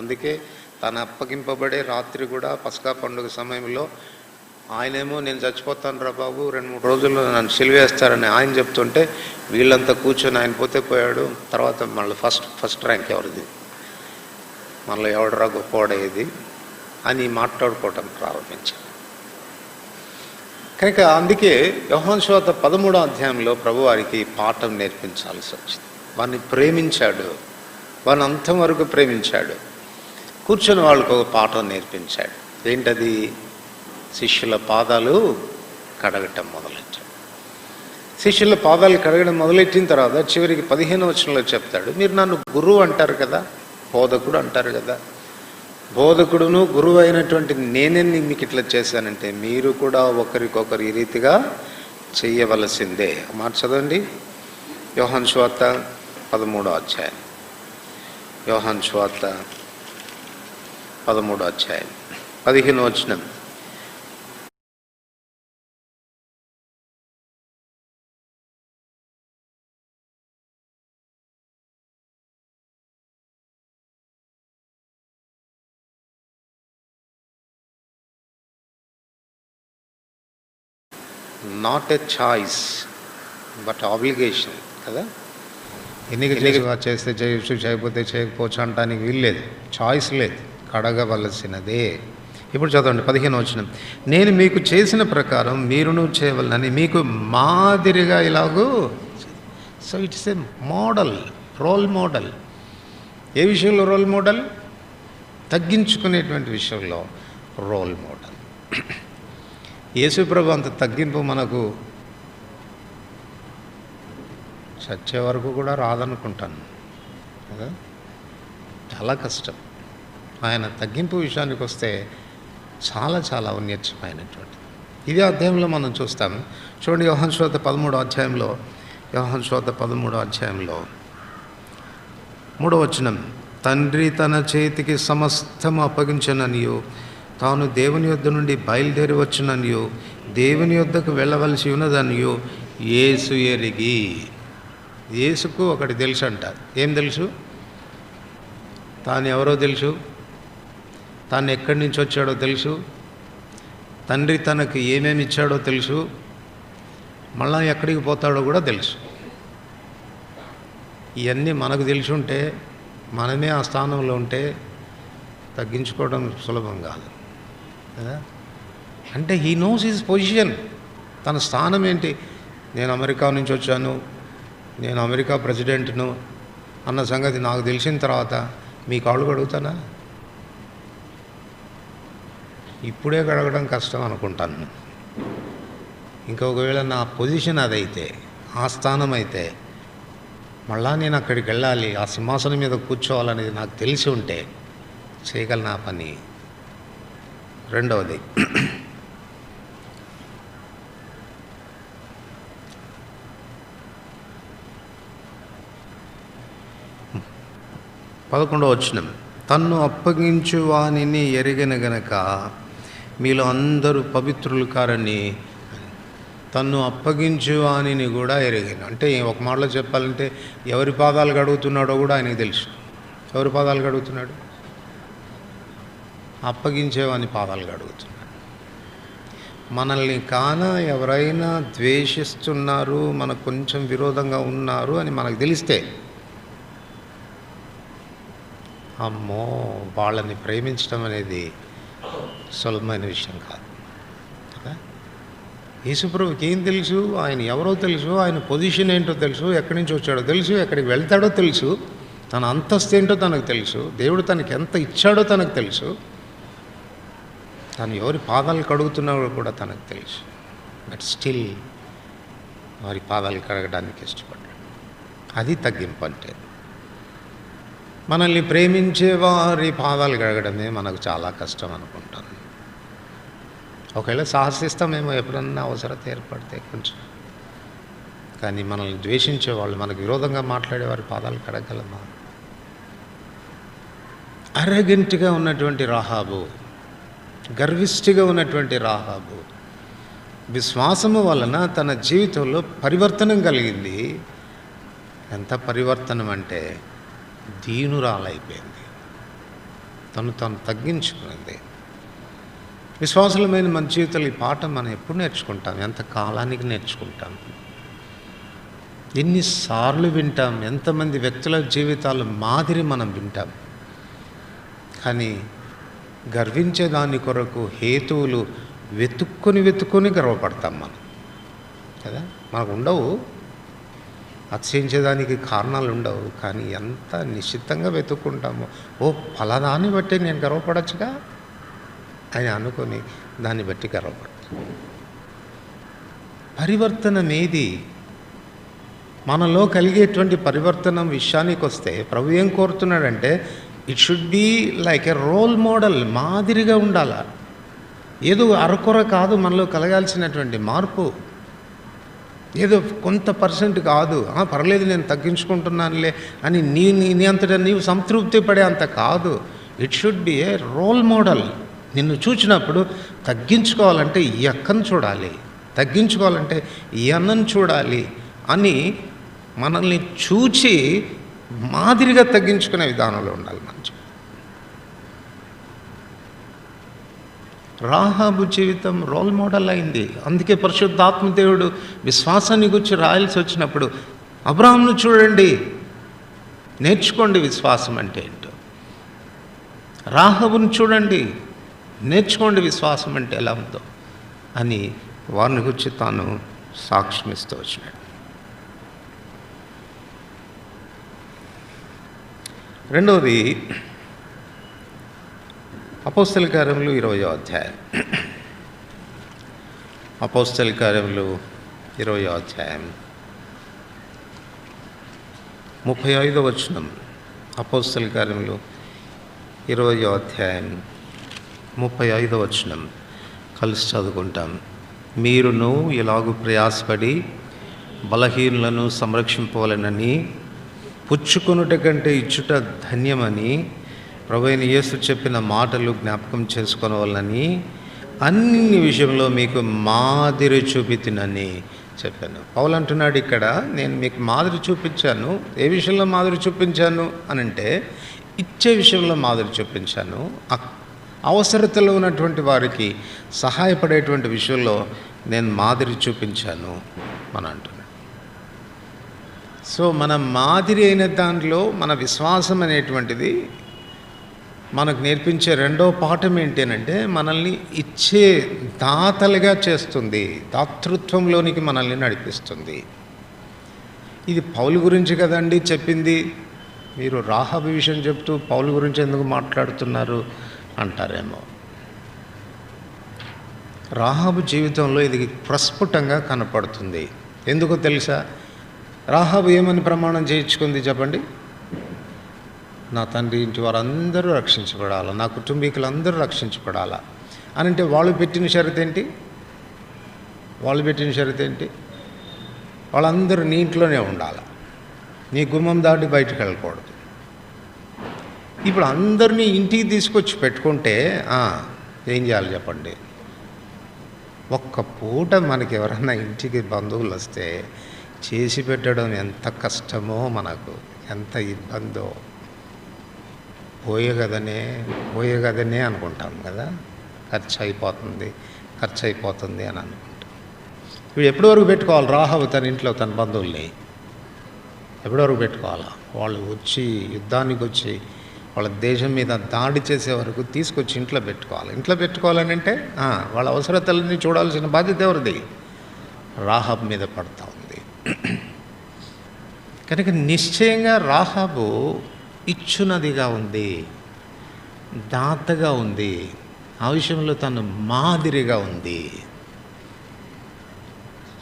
అందుకే తను అప్పగింపబడే రాత్రి కూడా పస్కా పండుగ సమయంలో ఆయనేమో నేను చచ్చిపోతాను రా బాబు, 2-3 రోజుల్లో నన్ను సిలువేస్తారని ఆయన చెప్తుంటే వీళ్ళంతా కూర్చొని ఆయన పోయాడు. తర్వాత మళ్ళీ ఫస్ట్ ర్యాంక్ ఎవరిది, మళ్ళీ ఎవడరా గొప్పవాడేది అని మాట్లాడుకోవటం ప్రారంభించారు. కనుక అందుకే యోహాను సువార్త 13వ అధ్యాయంలో ప్రభువారికి పాఠం నేర్పించాల్సి వచ్చింది. వారిని ప్రేమించాడు, వారిని అంతం వరకు ప్రేమించాడు. కూర్చొని వాళ్ళకు ఒక పాఠం నేర్పించాడు. ఏంటది? శిష్యుల పాదాలు కడగటం మొదలెట్టాడు. శిష్యుల పాదాలు కడగడం మొదలెట్టిన తర్వాత చివరికి 15వ వచనంలో చెప్తాడు, మీరు నన్ను గురువు అంటారు కదా, బోధకుడు అంటారు కదా. బోధకుడును గురువు అయినటువంటి నేనే మీకు ఇట్లా చేశానంటే మీరు కూడా ఒకరికొకరు ఈ రీతిగా చెయ్యవలసిందే. మాట చదవండి. యోహాను సువార్త 13వ అధ్యాయం. యోహాను సువార్త 13వ అధ్యాయం 15వ వచనం. Not a choice but obligation కదా. ఎన్నిక చేస్తే చేయొచ్చు, చేయకపోతే చేయకపోవచ్చు అంటానికి వీల్లేదు. చాయిస్ లేదు, కడగవలసినదే. ఇప్పుడు చదవండి 15వ వచనం. నేను మీకు చేసిన ప్రకారం మీరును చేయవలనని మీకు మాదిరిగా ఇలాగూ. So it's a model, role model. ఏ విషయంలో రోల్ మోడల్? తగ్గించుకునేటువంటి విషయంలో రోల్ మోడల్. యేసుప్రభు అంత తగ్గింపు మనకు చచ్చే వరకు కూడా రాదనుకుంటాను కదా. చాలా కష్టం. ఆయన తగ్గింపు విషయానికి వస్తే చాలా చాలా ఔన్నత్యమైనటువంటి ఇదే అధ్యాయంలో మనం చూస్తాం. చూడండి, యోహాను సువార్త 13వ అధ్యాయంలో, యోహాను సువార్త 13వ అధ్యాయంలో 3వ వచనం. తండ్రి తన చేతికి సమస్తము అప్పగించననియు తాను దేవుని యొద్ద నుండి బయలుదేరి వచ్చుననియు దేవుని యొద్దకు వెళ్ళవలసి ఉన్నదనియు యేసు ఎరిగి. యేసుకు ఒకటి తెలుసు అంట. ఏం తెలుసు? తాను ఎవరో తెలుసు, తాను ఎక్కడి నుంచి వచ్చాడో తెలుసు, తండ్రి తనకు ఏమేమి ఇచ్చాడో తెలుసు, మళ్ళా ఎక్కడికి పోతాడో కూడా తెలుసు. ఇవన్నీ మనకు తెలిసి ఉంటే, మనమే ఆ స్థానంలో ఉంటే తగ్గించుకోవడం సులభం కాదు కదా. అంటే హీ నోస్ హిజ్ పొజిషన్. తన స్థానం ఏంటి? నేను అమెరికా నుంచి వచ్చాను, నేను అమెరికా ప్రెసిడెంట్ను అన్న సంగతి నాకు తెలిసిన తర్వాత మీ కాళ్ళు కడుగుతానా? ఇప్పుడే కడగడం కష్టం అనుకుంటాను. ఇంకా ఒకవేళ నా పొజిషన్ అదైతే, ఆ స్థానం అయితే మళ్ళా నేను అక్కడికి వెళ్ళాలి, ఆ సింహాసనం మీద కూర్చోవాలనేది నాకు తెలిసి ఉంటే చేయగలను ఆ పని. రెండవది, 11వ వచనం, తన్ను అప్పగించు వానిని ఎరిగిన గనక మీలో అందరూ పవిత్రులు కారని. తన్ను అప్పగించు వానిని కూడా ఎరిగిన అంటే ఒక మాటలో చెప్పాలంటే ఎవరి పాదాలు గడుగుతున్నాడో కూడా ఆయనకు తెలుసు. ఎవరి పాదాలు గడుగుతున్నాడు? అప్పగించేవాని పాదాలు గడుగుతున్నాడు. మనల్ని ఎవరైనా ద్వేషిస్తున్నారు, మనకు కొంచెం విరోధంగా ఉన్నారు అని మనకు తెలిస్తే, అమ్మో, వాళ్ళని ప్రేమించడం అనేది సులభమైన విషయం కాదు కదా. యేసుప్రభుకి ఏం తెలుసు? ఆయన ఎవరో తెలుసు, ఆయన పొజిషన్ ఏంటో తెలుసు, ఎక్కడి నుంచి వచ్చాడో తెలుసు, ఎక్కడికి వెళ్తాడో తెలుసు, తన అంతస్తు ఏంటో తనకు తెలుసు, దేవుడు తనకి ఎంత ఇచ్చాడో తనకు తెలుసు, తను ఎవరి పాదాలు కడుగుతున్నాడో కూడా తనకు తెలుసు. బట్ స్టిల్ వారి పాదాలు కడగడానికి ఇష్టపడ్డాడు. అది తగ్గింపు అంటే. మనల్ని ప్రేమించే వారి పాదాలు కడగడమే మనకు చాలా కష్టం అనుకుంటాను. ఒకవేళ సాహసిస్తామేమో ఎప్పుడన్నా అవసరత ఏర్పడితే కొంచెం, కానీ మనల్ని ద్వేషించే వాళ్ళు, మనకు విరోధంగా మాట్లాడే వారి పాదాలు కడగలమా? అరగెంట్గా ఉన్నటువంటి రాహాబు, గర్విష్ఠిగా ఉన్నటువంటి రాహాబు విశ్వాసము వలన తన జీవితంలో పరివర్తనం కలిగింది. ఎంత పరివర్తనం అంటే దీనురాలైపోయింది, తను తగ్గించుకున్నది. విశ్వాసులమైన మన జీవితంలో ఈ పాఠం మనం ఎప్పుడు నేర్చుకుంటాం? ఎంత కాలానికి నేర్చుకుంటాం? ఎన్నిసార్లు వింటాం? ఎంతమంది వ్యక్తుల జీవితాల మాదిరి మనం వింటాం. కానీ గర్వించే దాని కొరకు హేతువులు వెతుక్కొని గర్వపడతాం మనం కదా. మనకు ఉండవు, అతిశయించేదానికి కారణాలు ఉండవు, కానీ ఎంత నిశ్చితంగా వెతుక్కుంటామో. ఓ, ఫలాదాన్ని బట్టి నేను గర్వపడచ్చుగా అని అనుకొని దాన్ని బట్టి గర్వపడతాం. పరివర్తనం ఏది? మనలో కలిగేటువంటి పరివర్తనం విషయానికి వస్తే ప్రభు ఏం కోరుతున్నాడంటే, it should be like a role model, మాదిరిగా ఉండాల. ఏదో అరకొర కాదు మనలో కలగాల్సినటువంటి మార్పు. ఏదో కొంత పర్సెంట్ కాదు, పర్లేదు నేను తగ్గించుకుంటున్నానులే అని నీ అంతటా నీవు సంతృప్తి పడే అంత కాదు. It should be a role model. నిన్ను చూసినప్పుడు తగ్గించుకోవాలంటే ఈ అక్కను చూడాలి, తగ్గించుకోవాలంటే ఈ అన్నను చూడాలి అని మనల్ని చూచి మాదిరిగా తగ్గించుకునే విధానంలో ఉండాలి మంచి. రాహాబు జీవితం రోల్ మోడల్ అయింది. అందుకే పరిశుద్ధాత్మ దేవుడు విశ్వాసాన్ని గురించి రాయాల్సి వచ్చినప్పుడు, అబ్రాహామును చూడండి, నేర్చుకోండి విశ్వాసం అంటే ఏంటో. రాహాబును చూడండి, నేర్చుకోండి విశ్వాసం అంటే ఎలా ఉందో అని వారిని గురించి తాను సాక్ష్యమిస్తూ వచ్చినాడు. రెండవది, అపోస్తల కార్యములు 20వ అధ్యాయం. అపోస్తల కార్యములు 20వ అధ్యాయం 35వ వచనం. అపోస్తల కార్యములు 20వ అధ్యాయం 35వ వచనం కలిసి చదువుకుంటాం. మీరును ఇలాగూ ప్రయాసపడి బలహీనులను సంరక్షింపవలెనని, పుచ్చుకొనుట కంటే ఇచ్చుట ధన్యమని ప్రభువైన యేసు చెప్పిన మాటలు జ్ఞాపకం చేసుకోవాలని అన్ని విషయంలో మీకు మాదిరి చూపితినని చెప్పాను. పౌలు అంటున్నాడు ఇక్కడ, నేను మీకు మాదిరి చూపించాను. ఏ విషయంలో మాదిరి చూపించాను అనంటే, ఇచ్చే విషయంలో మాదిరి చూపించాను. అవసరతలో ఉన్నటువంటి వారికి సహాయపడేటువంటి విషయంలో నేను మాదిరి చూపించాను అని అంటున్నాడు. సో మన మాదిరి అయిన దాంట్లో మన విశ్వాసం అనేటువంటిది మనకు నేర్పించే రెండో పాఠం ఏంటంటే, మనల్ని ఇచ్చే దాతలుగా చేస్తుంది, దాతృత్వంలోనికి మనల్ని నడిపిస్తుంది. ఇది పౌలు గురించి కదండి చెప్పింది, మీరు రాహాబు విషయం చెప్తూ పౌలు గురించి ఎందుకు మాట్లాడుతున్నారు అంటారేమో. రాహాబు జీవితంలో ఇది ప్రస్ఫుటంగా కనపడుతుంది. ఎందుకో తెలుసా? రాహాబు ఏమని ప్రమాణం చేయించుకుంది చెప్పండి? నా తండ్రి ఇంటి వారందరూ రక్షించబడాలా, నా కుటుంబీకులందరూ రక్షించబడాలా అని. అంటే వాళ్ళు పెట్టిన షరతు ఏంటి? వాళ్ళందరూ నీ ఇంట్లోనే ఉండాలి, నీ గుమ్మం దాటి బయటకు వెళ్ళకూడదు. ఇప్పుడు అందరినీ ఇంటికి తీసుకొచ్చి పెట్టుకుంటే ఏం చేయాలి చెప్పండి? ఒక్క పూట మనకి ఎవరన్నా ఇంటికి బంధువులు వస్తే చేసి పెట్టడం ఎంత కష్టమో, మనకు ఎంత ఇబ్బందో. పోయే గదనే అనుకుంటాం కదా, ఖర్చు అయిపోతుంది అని అనుకుంటాం. ఇప్పుడు ఎప్పటి వరకు పెట్టుకోవాలి రాహాబు తన ఇంట్లో తన బంధువుల్ని? ఎప్పటి వరకు పెట్టుకోవాలా? వాళ్ళు యుద్ధానికి వచ్చి వాళ్ళ దేశం మీద దాడి చేసే వరకు తీసుకొచ్చి ఇంట్లో పెట్టుకోవాలి. ఇంట్లో పెట్టుకోవాలని అంటే వాళ్ళ అవసరతలన్నీ చూడాల్సిన బాధ్యత ఎవరిది? రాహాబు మీద పడతా ఉంది. కనుక నిశ్చయంగా రాహాబు ఇచ్చునదిగా ఉంది, దాతగా ఉంది, ఆ విషయంలో తను మాదిరిగా ఉంది.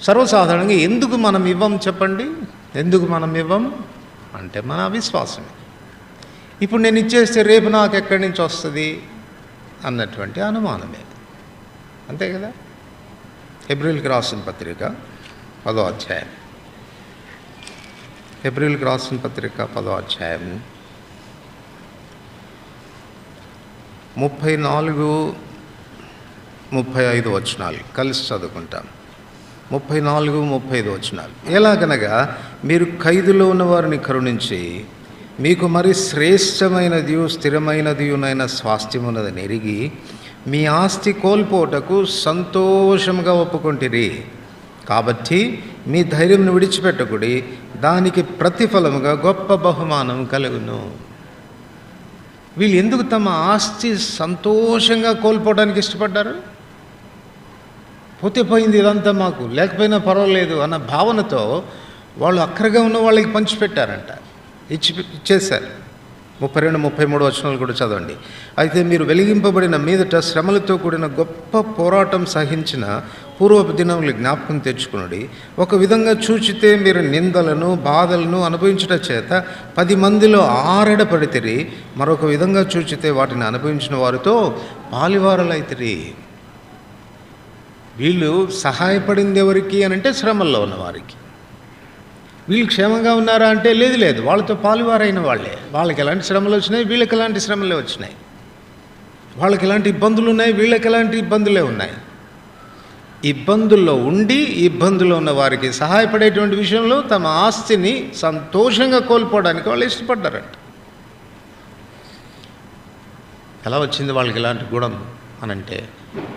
సర్వసాధారణంగా ఎందుకు మనం ఇవ్వం చెప్పండి? ఎందుకు మనం ఇవ్వం అంటే మన అవిశ్వాసమే. ఇప్పుడు నేను ఇచ్చేస్తే రేపు నాకు ఎక్కడి నుంచి వస్తుంది అన్నటువంటి అనుమానమే, అంతే కదా. హెబ్రీయులకు రాసిన పత్రిక 10వ అధ్యాయం, హెబ్రీయులకు రాసిన పత్రిక 10వ అధ్యాయం 34-35 వచనాలు కలిసి చదువుకుంటాం. 34-35 వచనాలు. ఎలాగనగా మీరు ఖైదులో ఉన్న వారిని కరుణించి మీకు మరి శ్రేష్టమైనదియు స్థిరమైనదియునైన స్వాస్థ్యమున్నదని ఎరిగి మీ ఆస్తి కోల్పోటకు సంతోషంగా ఒప్పుకొంటిరి. కాబట్టి మీ ధైర్యంను విడిచిపెట్టకుడి, దానికి ప్రతిఫలముగా గొప్ప బహుమానం కలుగును. వీళ్ళు ఎందుకు తమ ఆస్తి సంతోషంగా కోల్పోవడానికి ఇష్టపడ్డారు? పోతే పోయింది, ఇదంతా మాకు, లేకపోయినా పర్వాలేదు అన్న భావనతో వాళ్ళు అక్కరగా ఉన్న వాళ్ళకి పంచిపెట్టారంట, ఇచ్చేశారు. 32-33 వచనాలు కూడా చదవండి. అయితే మీరు వెలిగింపబడిన మీదట శ్రమలతో కూడిన గొప్ప పోరాటం సహించిన పూర్వపు దినములు జ్ఞాపకం తెచ్చుకునుడి. ఒక విధంగా చూచితే మీరు నిందలను బాధలను అనుభవించుట చేత 10 మందిలో ఆరడపడితిరి, మరొక విధంగా చూచితే వాటిని అనుభవించిన వారితో పాలివారలైతిరి. వీళ్ళు సహాయపడింది ఎవరికి అని అంటే శ్రమల్లో ఉన్నవారికి. వీళ్ళు క్షేమంగా ఉన్నారా అంటే లేదు, వాళ్ళతో పాలువారైన వాళ్ళే. వాళ్ళకి ఎలాంటి శ్రమలు వచ్చినాయి, వీళ్ళకి ఎలాంటి శ్రమలే వచ్చినాయి. వాళ్ళకి ఎలాంటి ఇబ్బందులు ఉన్నాయి, వీళ్ళకి ఎలాంటి ఇబ్బందులే ఉన్నాయి. ఇబ్బందుల్లో ఉండి ఇబ్బందుల్లో ఉన్న వారికి సహాయపడేటువంటి విషయంలో తమ ఆస్తిని సంతోషంగా కోల్పోవడానికి వాళ్ళు ఇష్టపడ్డారంట. ఎలా వచ్చింది వాళ్ళకి ఇలాంటి గుణం అనంటే,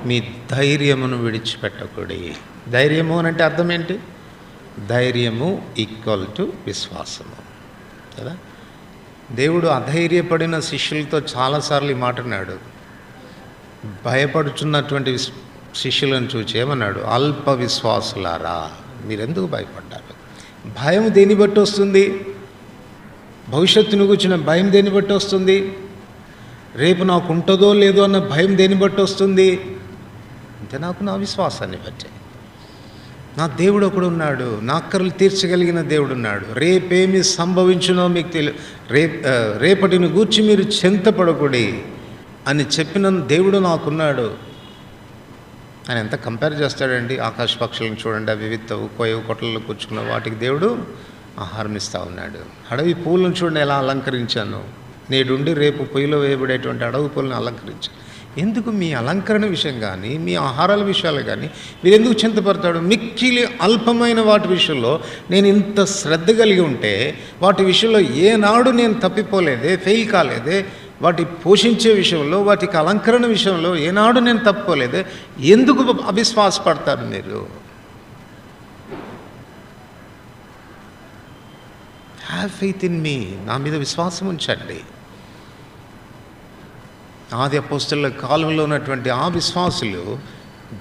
మీ ధైర్యమును విడిచిపెట్టకూడి. ధైర్యము అని అంటే అర్థం ఏంటి? ధైర్యము ఈక్వల్ టు విశ్వాసము కదా. దేవుడు అధైర్యపడిన శిష్యులతో చాలాసార్లు మాట్లాడినాడు. భయపడుచున్నటువంటి శిష్యులను చూచి ఏమన్నాడు? అల్ప విశ్వాసులారా, మీరెందుకు భయపడ్డారు? భయం దేని బట్టి వస్తుంది? భవిష్యత్తును కూర్చున్న భయం దేని బట్టి వస్తుంది? రేపు నాకు ఉంటుందో లేదో అన్న భయం దేని బట్టి వస్తుంది అంటే, నాకు నా విశ్వాసాన్ని బట్టి. నా దేవుడు ఒకడు ఉన్నాడు, నా అక్కర్లు తీర్చగలిగిన దేవుడు ఉన్నాడు. రేపేమి సంభవించునో మీకు రేపటిని గూర్చి మీరు చింతపడకూడి అని చెప్పిన దేవుడు నాకున్నాడు. ఆయన ఎంత కంపేర్ చేస్తాడండి? ఆకాశ పక్షులను చూడండి, అవి విత్తవు కోయవు, కొట్లలో కూర్చున్న వాటికి దేవుడు ఆహారం ఇస్తూ ఉన్నాడు. అడవి పూలను చూడండి ఎలా అలంకరించాను, నేడుండి రేపు పొయ్యిలో వేయబడేటువంటి అడవి పూలను అలంకరించాను. ఎందుకు మీ అలంకరణ విషయం కానీ మీ ఆహారాల విషయాలు కానీ మీరు ఎందుకు చింతపడతాడు? మిక్కిలి అల్పమైన వాటి విషయంలో నేను ఇంత శ్రద్ధ కలిగి ఉంటే, వాటి విషయంలో ఏనాడు నేను తప్పిపోలేదే, ఫెయిల్ కాలేదే, వాటి పోషించే విషయంలో వాటికి అలంకరణ విషయంలో ఏనాడు నేను తప్పుకోలేదే, ఎందుకు అవిశ్వాసపడతారు మీరు? హ్యావ్ ఫెయిత్ ఇన్ మీ, నా మీద విశ్వాసం ఉంచండి. ఆది అపోస్తలుల కాలంలో ఉన్నటువంటి ఆ విశ్వాసులు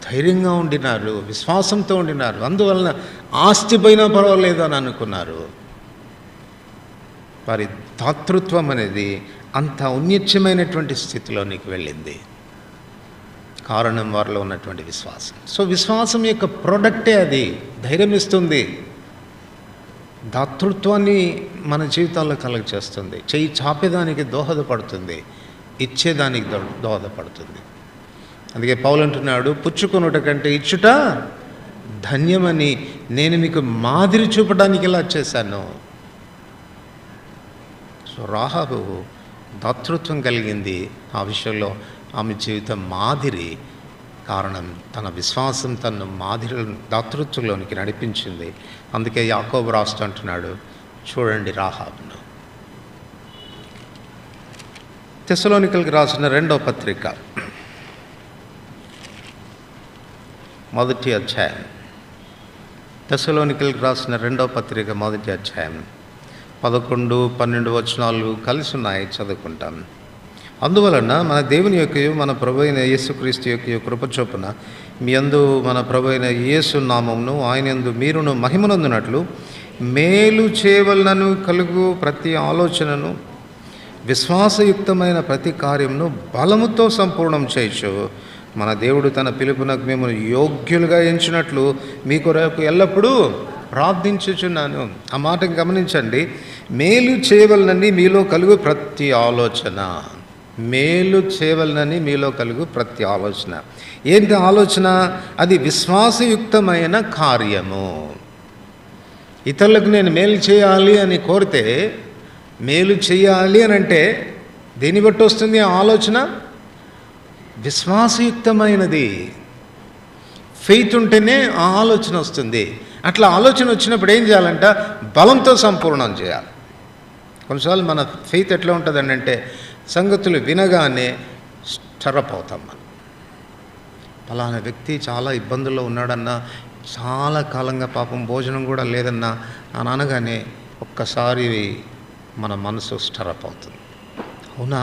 ధైర్యంగా ఉండినారు, విశ్వాసంతో ఉండినారు. అందువలన ఆస్తి పోయినా పర్వాలేదు అని అనుకున్నారు. వారి దాతృత్వం అనేది అంత ఔన్నత్యమైనటువంటి స్థితిలోనికి వెళ్ళింది. కారణం వారిలో ఉన్నటువంటి విశ్వాసం. సో విశ్వాసం యొక్క ప్రొడక్టే అది, ధైర్యం ఇస్తుంది. దాతృత్వాన్ని మన జీవితాల్లో కలుగచేస్తుంది. చెయ్యి చాపేదానికి దోహదపడుతుంది, ఇచ్చేదానికి దోహదపడుతుంది. అందుకే పౌలు అంటున్నాడు, పుచ్చుకొనుట కంటే ఇచ్చుట ధన్యమని నేను మీకు మాదిరి చూపడానికి ఇలా చేశాను. సో రాహాబు దాతృత్వం కలిగింది. ఆ విషయంలో ఆమె జీవితం మాదిరి. కారణం తన విశ్వాసం తను మాదిరి దాతృత్వంలోనికి నడిపించింది. అందుకే యాకోబు రాస్తూ అంటున్నాడు, చూడండి రాహాబును. తెస్సలోనికలకు రాసిన 2వ పత్రిక 1వ అధ్యాయం. తెస్సలోనికలకు రాసిన 2వ పత్రిక 1వ అధ్యాయం 11, 12 వచనాలు కలిసి ఉన్నాయి, చదువుకుంటాం. అందువలన మన దేవుని యొక్కయు మన ప్రభు అయిన యేసుక్రీస్తు యొక్క కృపచొప్పున మీ యందు మన ప్రభు అయిన యేసు నామమును ఆయన యందు మీరును మహిమనందునట్లు మేలు చేయవలనను కలుగు ప్రతి ఆలోచనను విశ్వాసయుక్తమైన ప్రతి కార్యమును బలముతో సంపూర్ణం చేయొచ్చు. మన దేవుడు తన పిలుపునకు మేము యోగ్యులుగా ఎంచినట్లు మీ కొరకు ఎల్లప్పుడూ ప్రార్థించుచున్నాను. ఆ మాటను గమనించండి. మేలు చేయవలనని మీలో కలుగు ప్రతి ఆలోచన. మేలు చేయవలనని మీలో కలుగు ప్రతి ఆలోచన. ఏంటి ఆలోచన? అది విశ్వాసయుక్తమైన కార్యము. ఇతరులకు నేను మేలు చేయాలి అని కోరితే, మేలు చేయాలి అని అంటే దేన్ని బట్టి వస్తుంది ఆ ఆలోచన? విశ్వాసయుక్తమైనది. ఫెయిత్ ఉంటేనే ఆ ఆలోచన వస్తుంది. అట్లా ఆలోచన వచ్చినప్పుడు ఏం చేయాలంట? బలంతో సంపూర్ణం చేయాలి. కొన్నిసార్లు మన ఫెయిత్ ఎట్లా ఉంటుందండి అంటే, సంగతులు వినగానే స్టరప్ అవుతాం మనం. పలానా వ్యక్తి చాలా ఇబ్బందుల్లో ఉన్నాడన్నా, చాలా కాలంగా పాపం భోజనం కూడా లేదన్నా అని అనగానే ఒక్కసారి మన మనసు స్టరప్ అవుతుంది. అవునా,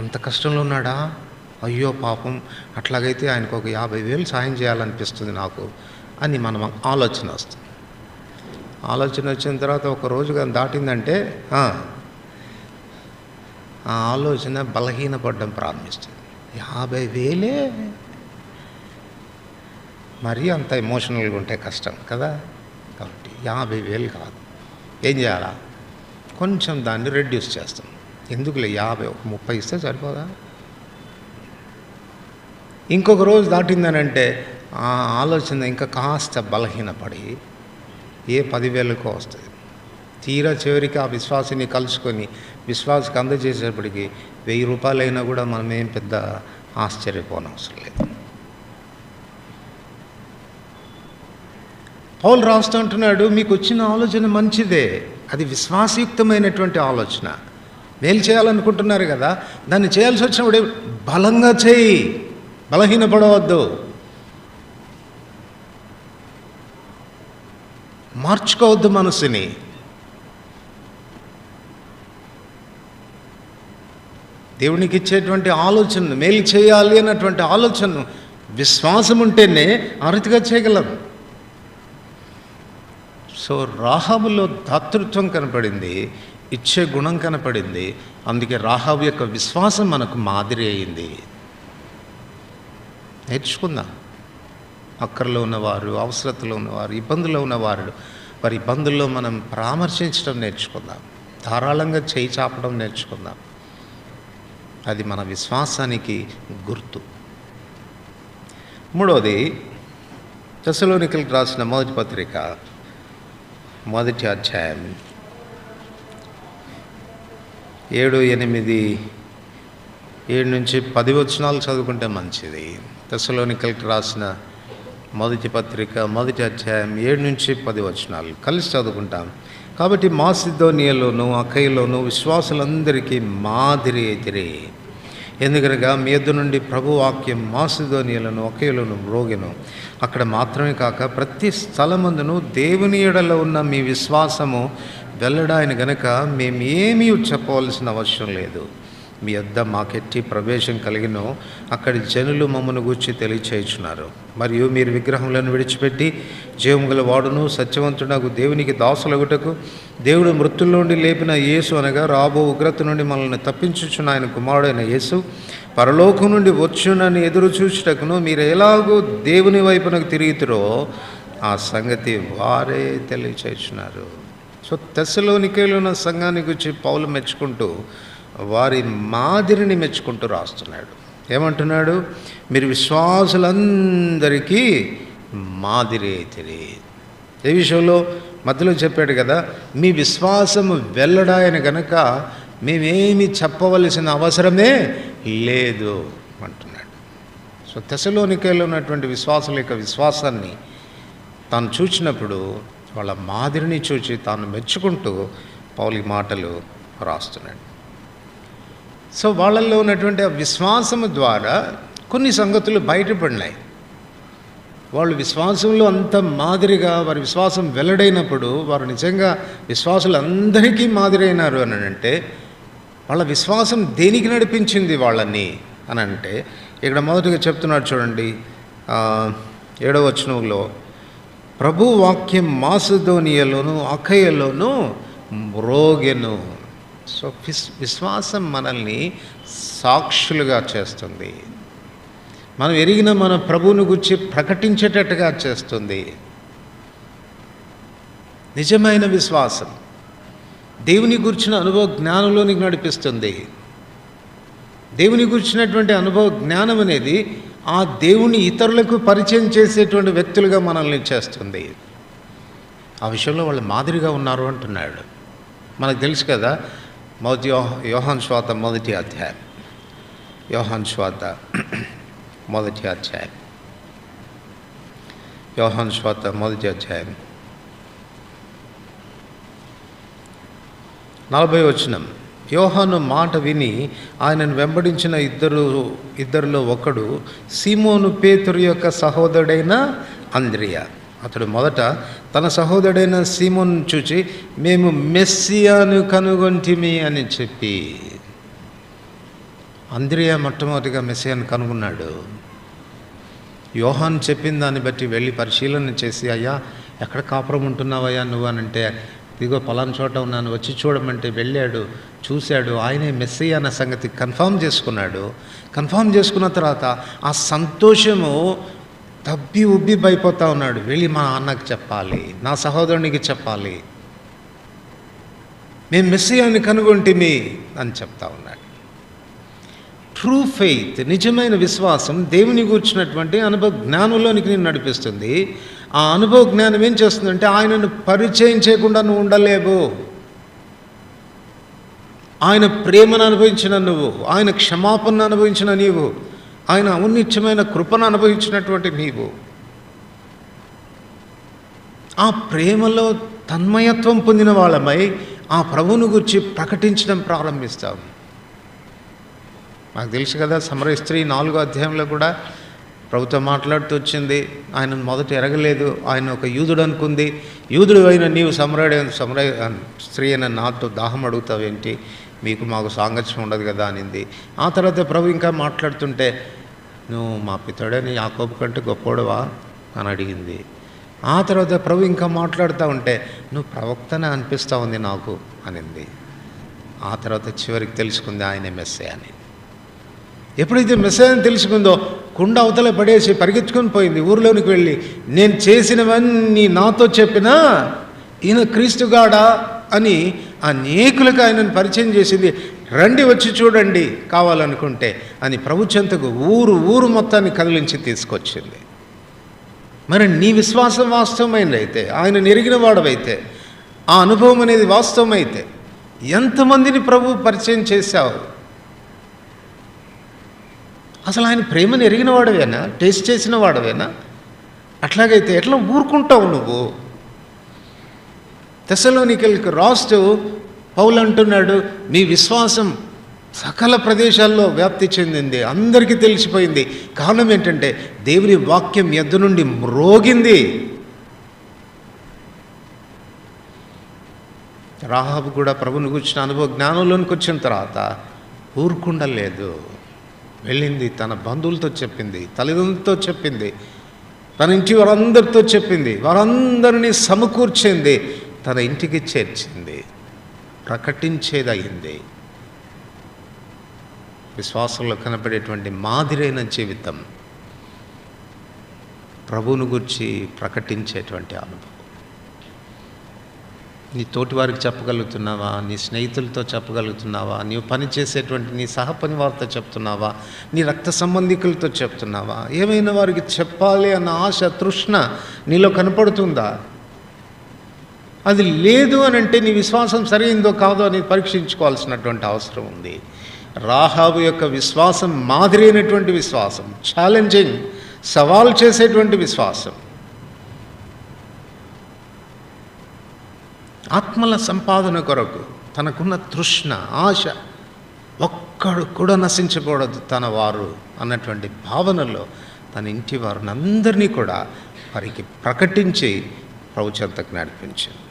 అంత కష్టంలో ఉన్నాడా? అయ్యో పాపం, అట్లాగైతే ఆయనకు ఒక 50,000 సాయం చేయాలనిపిస్తుంది నాకు అని మనం ఆలోచన వస్తుంది. ఆలోచన వచ్చిన తర్వాత ఒక రోజుగా దాటిందంటే ఆ ఆలోచన బలహీనపడడం ప్రారంభిస్తుంది. 50,000 మరీ అంత ఎమోషనల్గా ఉంటే కష్టం కదా. కాబట్టి 50,000 కాదు, ఏం చేయాలా? కొంచెం దాన్ని రెడ్యూస్ చేస్తాం. ఎందుకులే 50, 30 ఇస్తే సరిపోదా? ఇంకొక రోజు దాటిందనంటే ఆ ఆలోచన ఇంకా కాస్త బలహీనపడి 10,000కో వస్తుంది. తీరా చివరికి ఆ విశ్వాసిని కలుసుకొని విశ్వాసకి అందజేసేప్పటికి 1,000 రూపాయలైనా కూడా మనం ఏం పెద్ద ఆశ్చర్యపోనవసరం లేదు. పౌలు రాస్తూ అంటున్నాడు, మీకు వచ్చిన ఆలోచన మంచిదే, అది విశ్వాసయుక్తమైనటువంటి ఆలోచన. మేలు చేయాలనుకుంటున్నారు కదా, దాన్ని చేయాల్సి వచ్చినప్పుడు బలంగా చేయి, బలహీనపడవద్దు. మార్చుకోవద్దు మనసుని. దేవునికి ఇచ్చేటువంటి ఆలోచన, మేలు చేయాలి అన్నటువంటి ఆలోచన విశ్వాసం ఉంటేనే ఆ రీతిగా చేయగలం. సో రాహాబులో దాతృత్వం కనపడింది, ఇచ్చే గుణం కనపడింది. అందుకే రాహాబు యొక్క విశ్వాసం మనకు మాదిరి అయింది. నేర్చుకుందాం. అక్కర్లో ఉన్నవారు, అవసరతలో ఉన్నవారు, ఇబ్బందుల్లో ఉన్నవారు, వారి ఇబ్బందుల్లో మనం పరామర్శించడం నేర్చుకుందాం. ధారాళంగా చేయి చాపడం నేర్చుకుందాం. అది మన విశ్వాసానికి గుర్తు. మూడవది, తెస్సలోనికలకు రాసిన 1వ పత్రిక 1వ అధ్యాయం 7, 8, 7 నుంచి 10 వచనాలు చదువుకుంటే మంచిది. తెస్సలోనికలకు రాసిన 1వ పత్రిక 1వ అధ్యాయం 7 నుంచి 10 వచనాలు కలిసి చదువుకుంటాం. కాబట్టి మాసిదోనియలోను అఖయిలోను విశ్వాసులందరికీ మాదిరి ఎదిరే. ఎందుకనగా మీ యొద్ద నుండి ప్రభు వాక్యం మాసిదోనియలను అఖయిలోను మ్రోగెను. అక్కడ మాత్రమే కాక ప్రతి స్థలమందును దేవుని ఎడల ఉన్న మీ విశ్వాసము వెళ్ళడాయన గనక మేము ఏమీ చెప్పవలసిన అవసరం లేదు. మీ యొద్ద మాకెట్టి ప్రవేశం కలిగినో అక్కడి జనులు మమ్మను గూర్చి తెలియచేయుచున్నారు. మరియు మీరు విగ్రహములను విడిచిపెట్టి జీవము గల వాడును సత్యవంతుడగు దేవునికి దాసులగుటకు దేవుడు మృతుల్లో నుండి లేపిన యేసు అనగా రాబో ఉగ్రత నుండి మనల్ని తప్పించుచున్న ఆయన కుమారుడైన యేసు పరలోకం నుండి వచ్చునని ఎదురు చూచుటకును మీరు ఎలాగో దేవుని వైపునకు తిరుగుతురో ఆ సంగతి వారే తెలియచేస్తున్నారు. సో తెస్సలోనికేలో ఉన్న సంఘాన్ని గురించి పౌలు మెచ్చుకుంటూ వారి మాదిరిని మెచ్చుకుంటూ రాస్తున్నాడు. ఏమంటున్నాడు? మీరు విశ్వాసులందరికీ మాదిరి అయితిరి. ఏ విషయంలో? మధ్యలో చెప్పాడు కదా, మీ విశ్వాసము వెల్లడాయన గనక మేమేమి చెప్పవలసిన అవసరమే లేదు అంటున్నాడు. సో తెస్సలోనికేలో ఉన్నటువంటి విశ్వాసుల యొక్క విశ్వాసాన్ని తాను చూచినప్పుడు వాళ్ళ మాదిరిని చూచి తాను మెచ్చుకుంటూ పౌలు ఈ మాటలు రాస్తున్నాడు. సో వాళ్ళల్లో ఉన్నటువంటి ఆ విశ్వాసము ద్వారా కొన్ని సంగతులు బయటపడినాయి. వాళ్ళు విశ్వాసంలో అంత మాదిరిగా వారి విశ్వాసం వెల్లడైనప్పుడు వారు నిజంగా విశ్వాసులందరికీ మాదిరి అయినారు అని అంటే వాళ్ళ విశ్వాసం దేనికి నడిపించింది వాళ్ళని అని అంటే ఇక్కడ మొదటిగా చెప్తున్నాడు చూడండి, 7వ వచనంలో ప్రభు వాక్యం మాసిదోనియలోను అఖయలోను మ్రోగెను. సో విశ్వాసం మనల్ని సాక్షులుగా చేస్తుంది. మనం ఎరిగిన మన ప్రభువును గురించి ప్రకటించేటట్టుగా చేస్తుంది. నిజమైన విశ్వాసం దేవుని గురించిన అనుభవ జ్ఞానంలోనికి నడిపిస్తుంది. దేవుని గురించినటువంటి అనుభవ జ్ఞానం అనేది ఆ దేవుని ఇతరులకు పరిచయం చేసేటువంటి వ్యక్తులుగా మనల్ని చేస్తుంది. ఆ విషయంలో వాళ్ళు మాదిరిగా ఉన్నారు అంటున్నాడు. మనకు తెలుసు కదా, యోహాను సువార్త మొదటి అధ్యాయం, యోహాను సువార్త మొదటి అధ్యాయం 40వ వచనం. యోహాను మాట విని ఆయనను వెంబడించిన ఇద్దరిలో ఒకడు సీమోను పేతురు యొక్క సహోదరుడైన అంద్రియ. అతడు మొదట తన సహోదరుడైన సీమోను చూచి మేము మెస్సియాను కనుగొంటిమి అని చెప్పి, అంద్రియ మొట్టమొదటిగా మెస్సియాను కనుగొన్నాడు. యోహాను చెప్పిన దాన్ని బట్టి వెళ్ళి పరిశీలన చేసి, అయ్యా ఎక్కడ కాపురం ఉంటున్నావయ్యా నువ్వు అని అంటే, ఇదిగో పలానా చోట ఉన్నాను వచ్చి చూడమంటే వెళ్ళాడు, చూశాడు, ఆయనే మెస్సియా అన్న సంగతి కన్ఫర్మ్ చేసుకున్నాడు. కన్ఫర్మ్ చేసుకున్న తర్వాత ఆ సంతోషము తబ్బి ఉబ్బిపోతా ఉన్నాడు. వెళ్ళి మా అన్నకు చెప్పాలి, నా సహోదరునికి చెప్పాలి, మేము మెస్సియాని కనుగొంటిమి అని చెప్తా ఉన్నాడు. ట్రూ ఫెయిత్, నిజమైన విశ్వాసం దేవుని గూర్చినటువంటి అనుభవ జ్ఞానంలోనికి నేను నడిపిస్తుంది. ఆ అనుభవ జ్ఞానం ఏం చేస్తుందంటే ఆయనను పరిచయం చేయకుండా నువ్వు ఉండలేవు. ఆయన ప్రేమను అనుభవించిన నువ్వు, ఆయన క్షమాపణను అనుభవించిన నీవు, ఆయన ఔన్నిత్యమైన కృపను అనుభవించినటువంటి నీవు ఆ ప్రేమలో తన్మయత్వం పొందిన వాళ్ళమై ఆ ప్రభువును గురించి ప్రకటించడం ప్రారంభిస్తాం. నాకు తెలుసు కదా, సమరయ స్త్రీ 4వ అధ్యాయంలో కూడా ప్రభుత్వం మాట్లాడుతూ వచ్చింది, ఆయన మొదట ఎరగలేదు, ఆయన ఒక యూదుడు అనుకుంది. యూదుడు అయిన నీవు సమరయ స్త్రీ అయిన నాతో దాహం అడుగుతావేంటి, మీకు మాకు సాంగత్యం ఉండదు కదా అనింది. ఆ తర్వాత ప్రభు ఇంకా మాట్లాడుతుంటే, నువ్వు మా పితడని యాకోబు కంటే గొప్పోడవా అని అడిగింది. ఆ తర్వాత ప్రభు ఇంకా మాట్లాడుతూ ఉంటే, నువ్వు ప్రవక్తనే అనిపిస్తూ ఉంది నాకు అనింది. ఆ తర్వాత చివరికి తెలుసుకుంది ఆయనే మెస్సే అని. ఎప్పుడైతే మెస్సే అని తెలుసుకుందో కుండ అవతల పడేసి పరిగెత్తుకొని పోయింది ఊరిలోనికి వెళ్ళి, నేను చేసినవన్నీ నాతో చెప్పినా ఈయన క్రీస్తుగాడా అని అనేకులకు ఆయనను పరిచయం చేసింది. రండి వచ్చి చూడండి కావాలనుకుంటే అని ప్రభు చెంతకు ఊరు మొత్తాన్ని కదిలించి తీసుకొచ్చింది. మరి నీ విశ్వాసం వాస్తవమైనదైతే, ఆయన ఎరిగిన వాడవైతే, ఆ అనుభవం అనేది వాస్తవమైతే ఎంతమందిని ప్రభు పరిచయం చేశావు? అసలు ఆయన ప్రేమను ఎరిగిన వాడవేనా, టేస్ట్ చేసిన వాడవేనా? అట్లాగైతే ఎట్లా ఊరుకుంటావు నువ్వు? తెస్సలోనికైలకు రాస్తూ పౌలు అంటున్నాడు, మీ విశ్వాసం సకల ప్రదేశాల్లో వ్యాప్తి చెందింది, అందరికీ తెలిసిపోయింది. కారణం ఏంటంటే దేవుని వాక్యం ఎద్దు నుండి మ్రోగింది. రాహాబు కూడా ప్రభుని కూర్చున్న అనుభవ జ్ఞానంలోనికి వచ్చిన తర్వాత ఊరుకుండలేదు. వెళ్ళింది, తన బంధువులతో చెప్పింది, తల్లిదండ్రులతో చెప్పింది, తన ఇంటి వారందరితో చెప్పింది, వారందరినీ సమకూర్చింది, తన ఇంటికి చేర్చింది, ప్రకటించేదయింది. విశ్వాసంలో కనపడేటువంటి మాదిరైన జీవితం ప్రభువును గురించి ప్రకటించేటువంటి అనుభవం. నీ తోటి వారికి చెప్పగలుగుతున్నావా? నీ స్నేహితులతో చెప్పగలుగుతున్నావా? నీవు పనిచేసేటువంటి నీ సహపని వారితో చెప్తున్నావా? నీ రక్త సంబంధికులతో చెప్తున్నావా? ఏమైనా వారికి చెప్పాలి అన్న ఆశ, తృష్ణ నీలో కనపడుతుందా? అది లేదు అని అంటే నీ విశ్వాసం సరైందో కాదో అని పరీక్షించుకోవాల్సినటువంటి అవసరం ఉంది. రాహాబు యొక్క విశ్వాసం మాదిరి అయినటువంటి విశ్వాసం, ఛాలెంజింగ్, సవాల్ చేసేటువంటి విశ్వాసం. ఆత్మల సంపాదన కొరకు తనకున్న తృష్ణ, ఆశ, ఒక్కడు కూడా నశించకూడదు తన వారు అన్నటువంటి భావనలో తన ఇంటి వారిని అందరినీ కూడా వారికి ప్రకటించి ప్రభు చెంతకు నడిపించింది.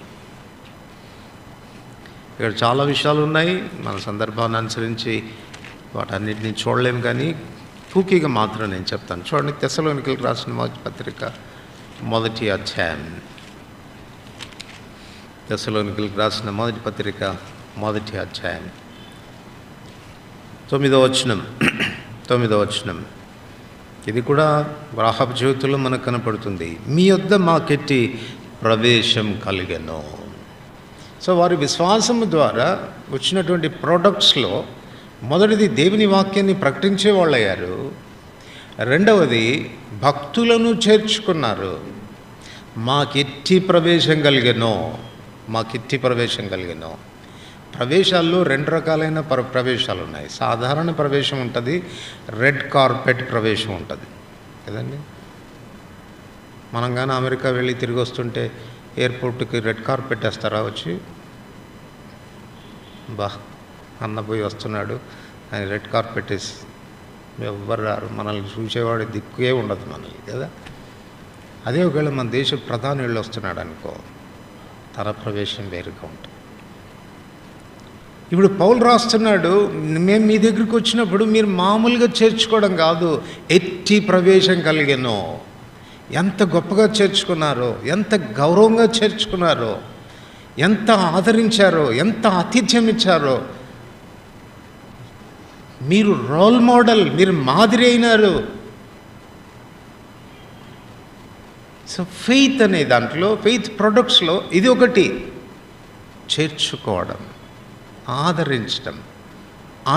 ఇక్కడ చాలా విషయాలు ఉన్నాయి, మన సందర్భాన్ని అనుసరించి వాటన్నిటిని చూడలేము, కానీ పూకీగా మాత్రం నేను చెప్తాను. చూడండి, తెస్సలోనికీయులకు రాసిన మొదటి పత్రిక 1వ అధ్యాయం. తెస్సలోనికీయులకు రాసిన మొదటి పత్రిక 1వ అధ్యాయం 9వ వచనం. ఇది కూడా రాహాబు జీవితంలో మనకు కనపడుతుంది. మీ యొద్ద మాకెట్టి ప్రవేశం కలిగెను. సో వారి విశ్వాసము ద్వారా వచ్చినటువంటి ప్రోడక్ట్స్లో మొదటిది దేవుని వాక్యాన్ని ప్రకటించే వాళ్ళు అయ్యారు. రెండవది భక్తులను చేర్చుకున్నారు. మాకెట్టి ప్రవేశం కలిగెనో. ప్రవేశాల్లో 2 రకాలైన ప్రవేశాలు ఉన్నాయి. సాధారణ ప్రవేశం ఉంటుంది, రెడ్ కార్పెట్ ప్రవేశం ఉంటుంది కదండి. మనం కానీ అమెరికా వెళ్ళి తిరిగి వస్తుంటే ఎయిర్పోర్ట్కి రెడ్ కార్పెట్ వేస్తారా? వచ్చి అన్న పోయి వస్తున్నాడు అని రెడ్ కార్పెట్ వేసి ఎవ్వరు రారు, మనల్ని చూసేవాడు దిక్కే ఉండదు మనల్ని కదా. అదే ఒకవేళ మన దేశ ప్రధాని వెళ్ళి వస్తున్నాడు అనుకో, తన ప్రవేశం వేరుగా ఉంటుంది. ఇప్పుడు పౌలు రాస్తున్నాడు, మేము మీ దగ్గరికి వచ్చినప్పుడు మీరు మామూలుగా చేర్చుకోవడం కాదు, ఎట్టి ప్రవేశం కలిగెనో. ఎంత గొప్పగా చేర్చుకున్నారో, ఎంత గౌరవంగా చేర్చుకున్నారో, ఎంత ఆదరించారో, ఎంత ఆతిథ్యం ఇచ్చారో. మీరు రోల్ మోడల్, మీరు మాదిరి అయినారు. సో ఫెయిత్ అనే దాంట్లో, ఫెయిత్ ప్రొడక్ట్స్లో ఇది ఒకటి, చేర్చుకోవడం, ఆదరించడం,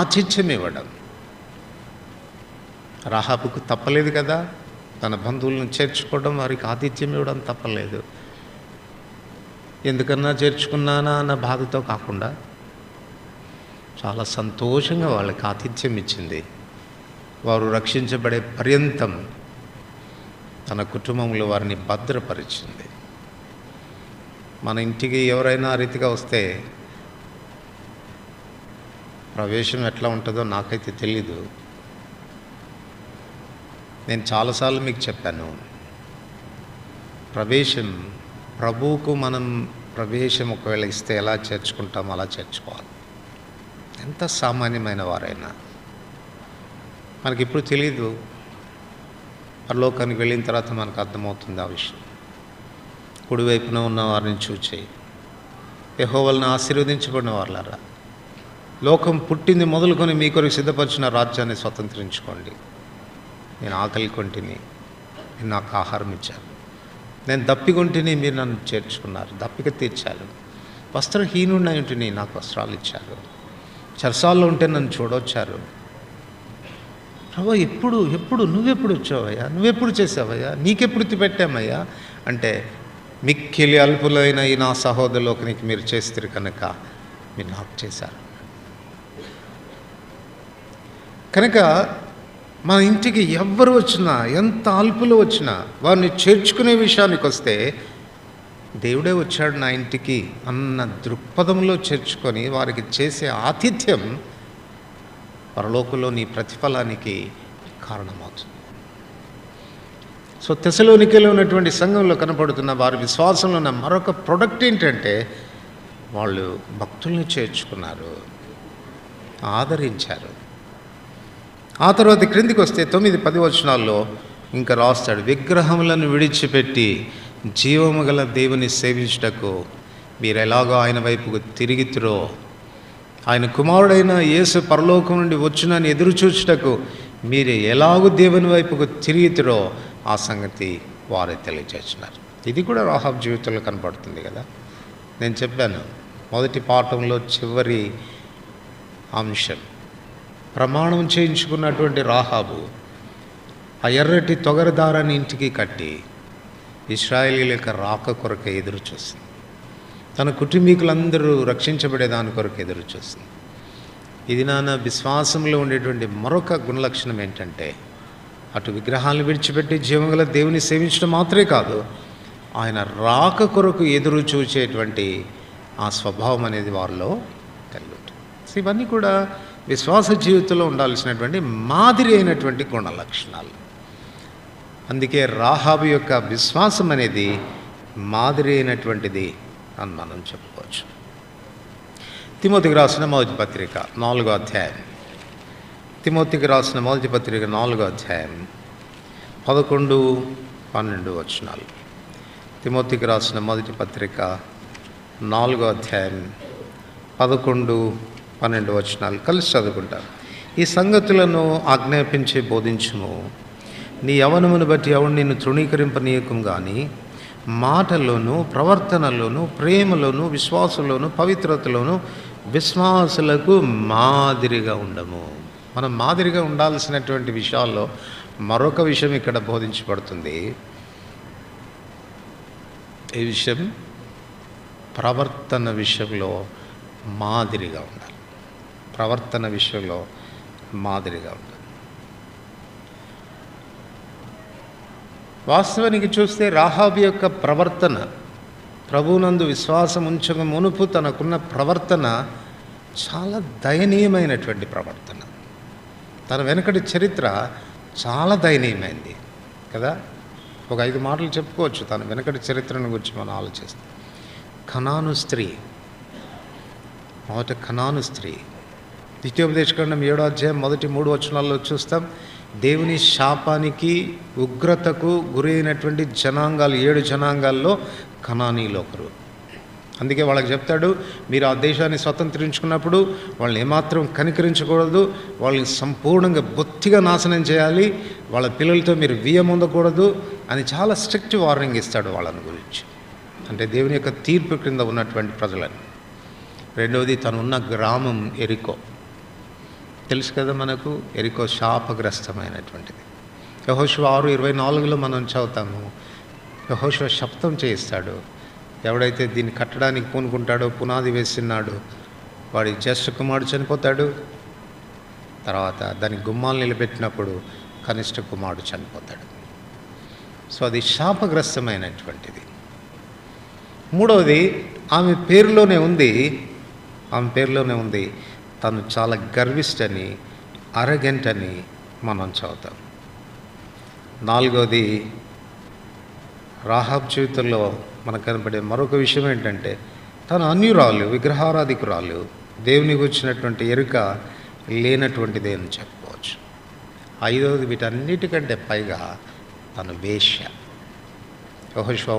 ఆతిథ్యం ఇవ్వడం. రాహాబుకు తప్పలేదు కదా, తన బంధువులను చేర్చుకోవడం, వారికి ఆతిథ్యం ఇవ్వడం తప్పలేదు. ఎందుకన్నా చేర్చుకున్నానా అన్న బాధతో కాకుండా చాలా సంతోషంగా వాళ్ళకి ఆతిథ్యం ఇచ్చింది. వారు రక్షించబడే పర్యంతం తన కుటుంబంలో వారిని భద్రపరిచింది. మన ఇంటికి ఎవరైనా ఆ రీతిగా వస్తే ప్రవేశం ఎట్లా ఉంటుందో నాకైతే తెలీదు. నేను చాలాసార్లు మీకు చెప్పాను, ప్రవేశం ప్రభువుకు మనం ప్రవేశం ఒకవేళ ఇస్తే ఎలా చేర్చుకుంటామో అలా చేర్చుకోవాలి. ఎంత సామాన్యమైన వారైనా మనకి ఇప్పుడు తెలీదు, పరలోకానికి వెళ్ళిన తర్వాత మనకు అర్థమవుతుంది ఆ విషయం. కుడివైపున ఉన్న వారిని చూచి, యెహోవాను ఆశీర్వదించబడిన వారులారా, లోకం పుట్టింది మొదలుకొని మీ కొరకు సిద్ధపరిచిన రాజ్యాన్ని స్వతంత్రించుకోండి. నేను ఆకలి కొంటిని, మీరు నాకు ఆహారం ఇచ్చారు. నేను దప్పికొంటిని, మీరు నన్ను చేర్చుకున్నారు, దప్పిక తీర్చారు. వస్త్రహీనుడినై ఉంటిని, నాకు వస్త్రాలు ఇచ్చారు. చెరసాల్లో ఉంటే నన్ను చూడొచ్చారు. ప్రభు ఎప్పుడు నువ్వెప్పుడు వచ్చావయ్యా, నువ్వెప్పుడు చేసావయ్యా, నీకెప్పుడు పెట్టామయ్యా అంటే, మిక్కిలి అల్పులైన ఈ నా సహోదరులోకి మీరు చేస్తారు కనుక మీరు నాకు చేశారు. కనుక మన ఇంటికి ఎవ్వరు వచ్చినా, ఎంత అల్పులు వచ్చినా వారిని చేర్చుకునే విషయానికి వస్తే, దేవుడే వచ్చాడు నా ఇంటికి అన్న దృక్పథంలో చేర్చుకొని వారికి చేసే ఆతిథ్యం పరలోకంలో నీ ప్రతిఫలానికి కారణమవుతుంది. సో తెస్సలోనికీలో ఉన్నటువంటి సంఘంలో కనపడుతున్న వారి విశ్వాసంలో ఉన్న మరొక ప్రొడక్ట్ ఏంటంటే, వాళ్ళు భక్తుల్ని చేర్చుకున్నారు, ఆదరించారు. ఆ తర్వాత క్రిందికి వస్తే 9-10 వచనాల్లో ఇంకా రాస్తాడు, విగ్రహములను విడిచిపెట్టి జీవము గల దేవుని సేవించుటకు మీరు ఎలాగో ఆయన వైపుకు తిరిగితిరో, ఆయన కుమారుడైన యేసు పరలోకం నుండి వచ్చునని ఎదురు చూచుటకు మీరు ఎలాగో దేవుని వైపుకు తిరిగితిరో ఆ సంగతి వారే తెలియజేస్తున్నారు. ఇది కూడా రాహాబు జీవితంలో కనపడుతుంది కదా. నేను చెప్పాను మొదటి పాఠంలో చివరి అంశం, ప్రమాణం చేయించుకున్నటువంటి రాహాబు ఆ ఎర్రటి తొగరదారాన్ని ఇంటికి కట్టి ఇశ్రాయేలీయుల యొక్క రాక కొరకు ఎదురు చూస్తుంది. తన కుటుంబీకులందరూ రక్షించబడేదాని కొరకు ఎదురు చూస్తుంది. ఇది నాన్న విశ్వాసంలో ఉండేటువంటి మరొక గుణలక్షణం ఏంటంటే, అటు విగ్రహాలను విడిచిపెట్టి జీవంగల దేవుని సేవించడం మాత్రమే కాదు, ఆయన రాక కొరకు ఎదురు చూచేటువంటి ఆ స్వభావం అనేది వారిలో కలుగుతుంది. ఇవన్నీ కూడా విశ్వాస జీవితంలో ఉండాల్సినటువంటి మాదిరి అయినటువంటి గుణలక్షణాలు. అందుకే రాహాబు యొక్క విశ్వాసం అనేది మాదిరి అయినటువంటిది అని మనం చెప్పుకోవచ్చు. తిమోతికి రాసిన మొదటి పత్రిక 4వ అధ్యాయం, తిమోతికి రాసిన మొదటి పత్రిక 4వ అధ్యాయం 11-12 వచనాలు. తిమోతికి రాసిన మొదటి పత్రిక 4వ అధ్యాయం 11-12 వచనాలు కలిసి చదువుకుంటారు. ఈ సంగతులను ఆజ్ఞాపించి బోధించుము. నీ యవనమును బట్టి ఎవడు నిన్ను తృణీకరింపనీయకం కానీ, మాటల్లోనూ ప్రవర్తనలోనూ ప్రేమలోనూ విశ్వాసంలోనూ పవిత్రతలోనూ విశ్వాసులకు మాదిరిగా ఉండము. మనం మాదిరిగా ఉండాల్సినటువంటి విషయాల్లో మరొక విషయం ఇక్కడ బోధించబడుతుంది. ఈ విషయం ప్రవర్తన విషయంలో మాదిరిగా ఉండాలి. ప్రవర్తన విషయంలో మాదిరిగా ఉండాలి. వాస్తవానికి చూస్తే రాహాబు యొక్క ప్రవర్తన, ప్రభువునందు విశ్వాసం ఉంచక మునుపు తనకున్న ప్రవర్తన చాలా దయనీయమైనటువంటి ప్రవర్తన. తన వెనకటి చరిత్ర చాలా దయనీయమైంది కదా. ఒక 5 మాటలు చెప్పుకోవచ్చు తన వెనకటి చరిత్రను గురించి మనం ఆలోచిస్తాం. కనాను స్త్రీ, మొదట కనాను స్త్రీ. ద్వితీయోపదేశకాండం 7వ అధ్యాయం మొదటి 3 వచనాల్లో చూస్తాం. దేవుని శాపానికి ఉగ్రతకు గురైనటువంటి జనాంగాలు 7 జనాంగాల్లో కనానీయులు ఒకరు. అందుకే వాళ్ళకి చెప్తాడు, మీరు ఆ దేశాన్ని స్వతంత్రించుకున్నప్పుడు వాళ్ళని ఏమాత్రం కనికరించకూడదు, వాళ్ళని సంపూర్ణంగా బొత్తిగా నాశనం చేయాలి, వాళ్ళ పిల్లలతో మీరు బియ్యం ఉండకూడదు అని చాలా స్ట్రిక్ట్ వార్నింగ్ ఇస్తాడు వాళ్ళని గురించి. అంటే దేవుని యొక్క తీర్పు క్రింద ఉన్నటువంటి ప్రజలని. రెండవది, తనున్న గ్రామం ఎరికో, తెలుసు కదా మనకు. ఎరికో శాపగ్రస్తమైనటువంటిది. యెహోషువ 6:24లో మనం చదువుతాము. యెహోషువ శపథం చేయిస్తాడు, ఎవడైతే దీన్ని కట్టడానికి పూనుకుంటాడో, పునాది వేసినాడు, వాడి జ్యేష్ఠ కుమారుడు చనిపోతాడు. తర్వాత దాని గుమ్మాలు నిలబెట్టినప్పుడు కనిష్ట కుమారుడు చనిపోతాడు. సో అది శాపగ్రస్తమైనటువంటిది. మూడవది, ఆమె పేరులోనే ఉంది తను చాలా గర్విష్ఠని, అరగెంట్ అని మనం చదువుతాం. నాలుగవది, రాహాబ్ జీవితంలో మనకు కనపడే మరొక విషయం ఏంటంటే, తను అన్యురాలు, విగ్రహారాధికురాలు, దేవునికి వచ్చినటువంటి ఎరుక లేనటువంటిదే అని చెప్పుకోవచ్చు. ఐదవది, వీటన్నిటికంటే పైగా తను వేశ్య. యెహోషువ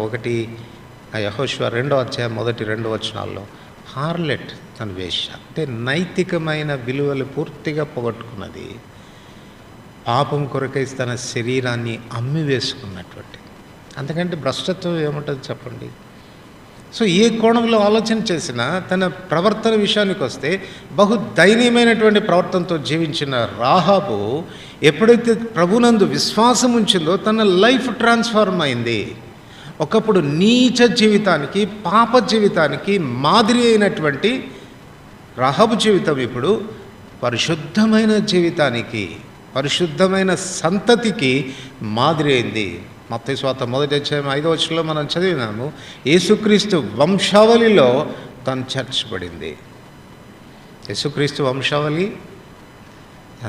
2వ అధ్యాయం మొదటి 2 వచనాల్లో హార్లెట్, తను వేశ్య. అంటే నైతికమైన విలువలు పూర్తిగా పోగొట్టుకున్నది, పాపం కొరకై తన శరీరాన్ని అమ్మి వేసుకున్నటువంటి. అంతకంటే భ్రష్టత్వం ఏముంటుంది చెప్పండి. సో ఏ కోణంలో ఆలోచన చేసినా తన ప్రవర్తన విషయానికి వస్తే బహు దయనీయమైనటువంటి ప్రవర్తనతో జీవించిన రాహాబు ఎప్పుడైతే ప్రభునందు విశ్వాసం ఉంచిందో తన లైఫ్ ట్రాన్స్ఫార్మ్ అయింది. ఒకప్పుడు నీచ జీవితానికి, పాప జీవితానికి మాదిరి అయినటువంటి రాహాబు జీవితం ఇప్పుడు పరిశుద్ధమైన జీవితానికి, పరిశుద్ధమైన సంతతికి మాదిరి అయింది. మత్తయి సువార్త 1వ అధ్యాయం 5వ వచనంలో మనం చదివినాము, యేసుక్రీస్తు వంశావళిలో తను చేర్చబడింది. యేసుక్రీస్తు వంశావళి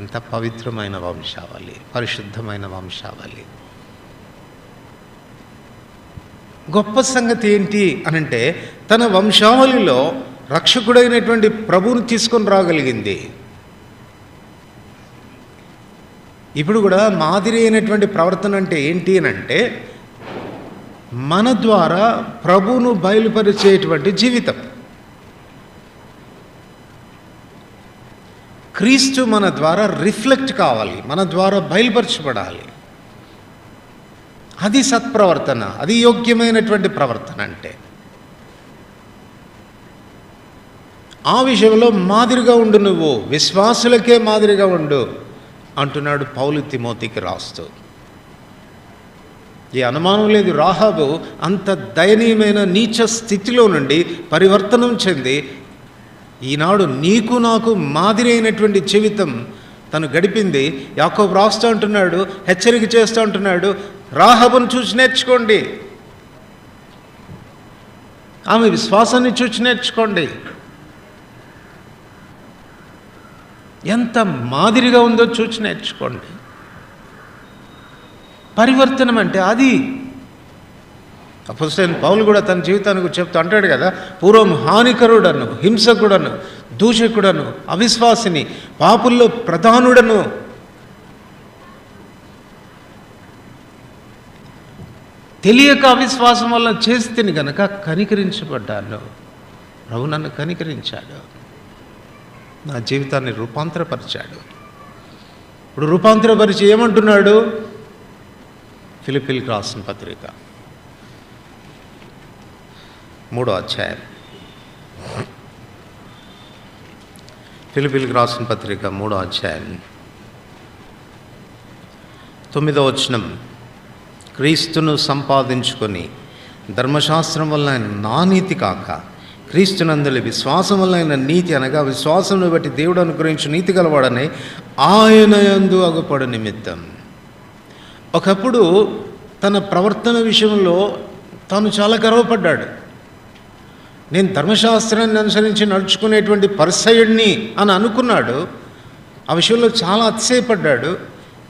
ఎంత పవిత్రమైన వంశావళి, పరిశుద్ధమైన వంశావళి. గొప్ప సంగతి ఏంటి అనంటే, తన వంశావళిలో రక్షకుడైనటువంటి ప్రభువును తీసుకొని రాగలిగింది. ఇప్పుడు కూడా మాదిరి అయినటువంటి ప్రవర్తన అంటే ఏంటి అని అంటే, మన ద్వారా ప్రభువును బయలుపరిచేటువంటి జీవితం. క్రీస్తు మన ద్వారా రిఫ్లెక్ట్ కావాలి, మన ద్వారా బయలుపరచబడాలి. అది సత్ప్రవర్తన, అది యోగ్యమైనటువంటి ప్రవర్తన. అంటే ఆ విషయంలో మాదిరిగా ఉండు, నువ్వు విశ్వాసులకే మాదిరిగా ఉండు అంటున్నాడు పౌలు తిమోతికి రాస్తూ. ఈ అనుమానం లేదు, రాహాబు అంత దయనీయమైన నీచ స్థితిలో నుండి పరివర్తనం చెంది ఈనాడు నీకు నాకు మాదిరి అయినటువంటి జీవితం తను గడిపింది. యాకోబు రాస్తూ అంటున్నాడు, హెచ్చరిక చేస్తూ అంటున్నాడు, రాహాబును చూసి నేర్చుకోండి, ఆమె విశ్వాసాన్ని చూసి నేర్చుకోండి. ఎంత మాదిరిగా ఉందో చూసి నేర్చుకోండి. పరివర్తనం అంటే అది. అపోస్తలుడైన పౌలు కూడా తన జీవితానికి చెప్తూ అంటాడు కదా, పూర్వం హానికరుడను, హింసకుడను, దూషకుడను, అవిశ్వాసిని, పాపుల్లో ప్రధానుడను, తెలియక అవిశ్వాసం వల్ల చేస్తే గనక కనికరించబడ్డాను. ప్రభు నన్ను కనికరించాడు, నా జీవితాన్ని రూపాంతరపరిచాడు. ఇప్పుడు రూపాంతరపరిచి ఏమంటున్నాడు? ఫిలిప్పీలకు రాసిన పత్రిక 3వ అధ్యాయం, ఫిలిప్పీలకు రాసిన పత్రిక 3వ అధ్యాయం 9వ వచనం, క్రీస్తును సంపాదించుకొని ధర్మశాస్త్రం వల్ల నా నీతి కాక క్రీస్తునందలి విశ్వాసం వల్ల అయిన నీతి, అనగా విశ్వాసమును బట్టి దేవుడు అనుగ్రహించి నీతి గలవాడని ఆయన యందు అగుపడు నిమిత్తం. ఒకప్పుడు తన ప్రవర్తన విషయంలో తాను చాలా గర్వపడ్డాడు. నేను ధర్మశాస్త్రాన్ని అనుసరించి నడుచుకునేటువంటి పరిసయుడిని అని అనుకున్నాడు. ఆ విషయంలో చాలా అతిశయపడ్డాడు.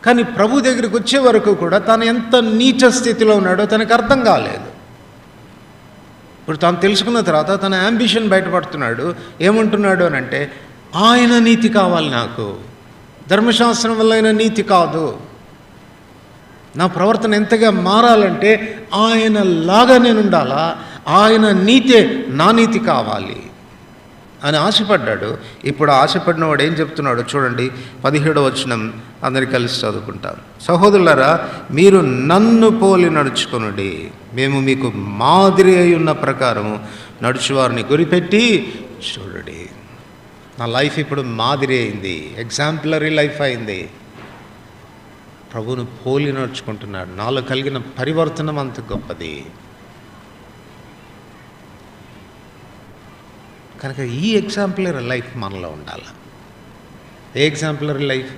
కానీ ప్రభు దగ్గరికి వచ్చే వరకు కూడా తాను ఎంత నీచ స్థితిలో ఉన్నాడో తనకు అర్థం కాలేదు. ఇప్పుడు తాను తెలుసుకున్న తర్వాత తన యాంబిషన్ బయటపడుతున్నాడు. ఏమంటున్నాడు అని అంటే, ఆయన నీతి కావాలి నాకు, ధర్మశాస్త్రం వల్ల అయిన నీతి కాదు. నా ప్రవర్తన ఎంతగా మారాలంటే ఆయన లాగా నేను ఉండాలా, ఆయన నీతే నా నీతి కావాలి అని ఆశపడ్డాడు. ఇప్పుడు ఆశపడిన వాడు ఏం చెప్తున్నాడు చూడండి, 17వ వచనం అందరికీ కలిసి చదువుకుంటాం. సహోదరులారా, మీరు నన్ను పోలి నడుచుకొనుడి, మేము మీకు మాదిరి అయి ఉన్న ప్రకారము నడుచువారిని గురిపెట్టి చూడండి. నా లైఫ్ ఇప్పుడు మాదిరి అయింది, ఎగ్జాంపులరీ లైఫ్ అయింది. ప్రభువును పోలి నడుచుకుంటున్నాడు. నాలో కలిగిన పరివర్తనం అంత గొప్పది. కనుక ఈ ఎగ్జాంపులరీ లైఫ్ మనలో ఉండాలి. ఏ ఎగ్జాంపులరీ లైఫ్?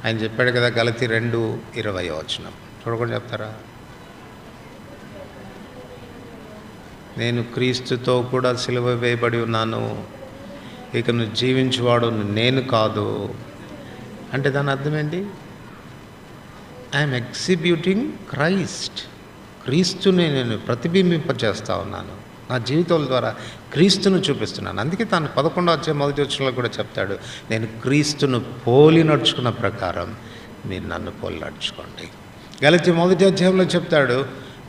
ఆయన చెప్పాడు కదా, గలతీ 2:20 చూడకుండా చెప్తారా? నేను క్రీస్తుతో కూడా సిలువ వేయబడి ఉన్నాను, ఇక నువ్వు జీవించువాడు నేను కాదు అంటే దాని అర్థం ఏంటి? I'm exhibiting Christ. క్రీస్తుని నేను ప్రతిబింబింపజేస్తూ ఉన్నాను, నా జీవితాల ద్వారా క్రీస్తును చూపిస్తున్నాను. అందుకే తాను 11వ అధ్యాయం 1వ వచనంలో కూడా చెప్తాడు, నేను క్రీస్తును పోలి నడుచుకున్న ప్రకారం మీరు నన్ను పోలి నడుచుకోండి. గలతీ 1వ అధ్యాయంలో చెప్తాడు,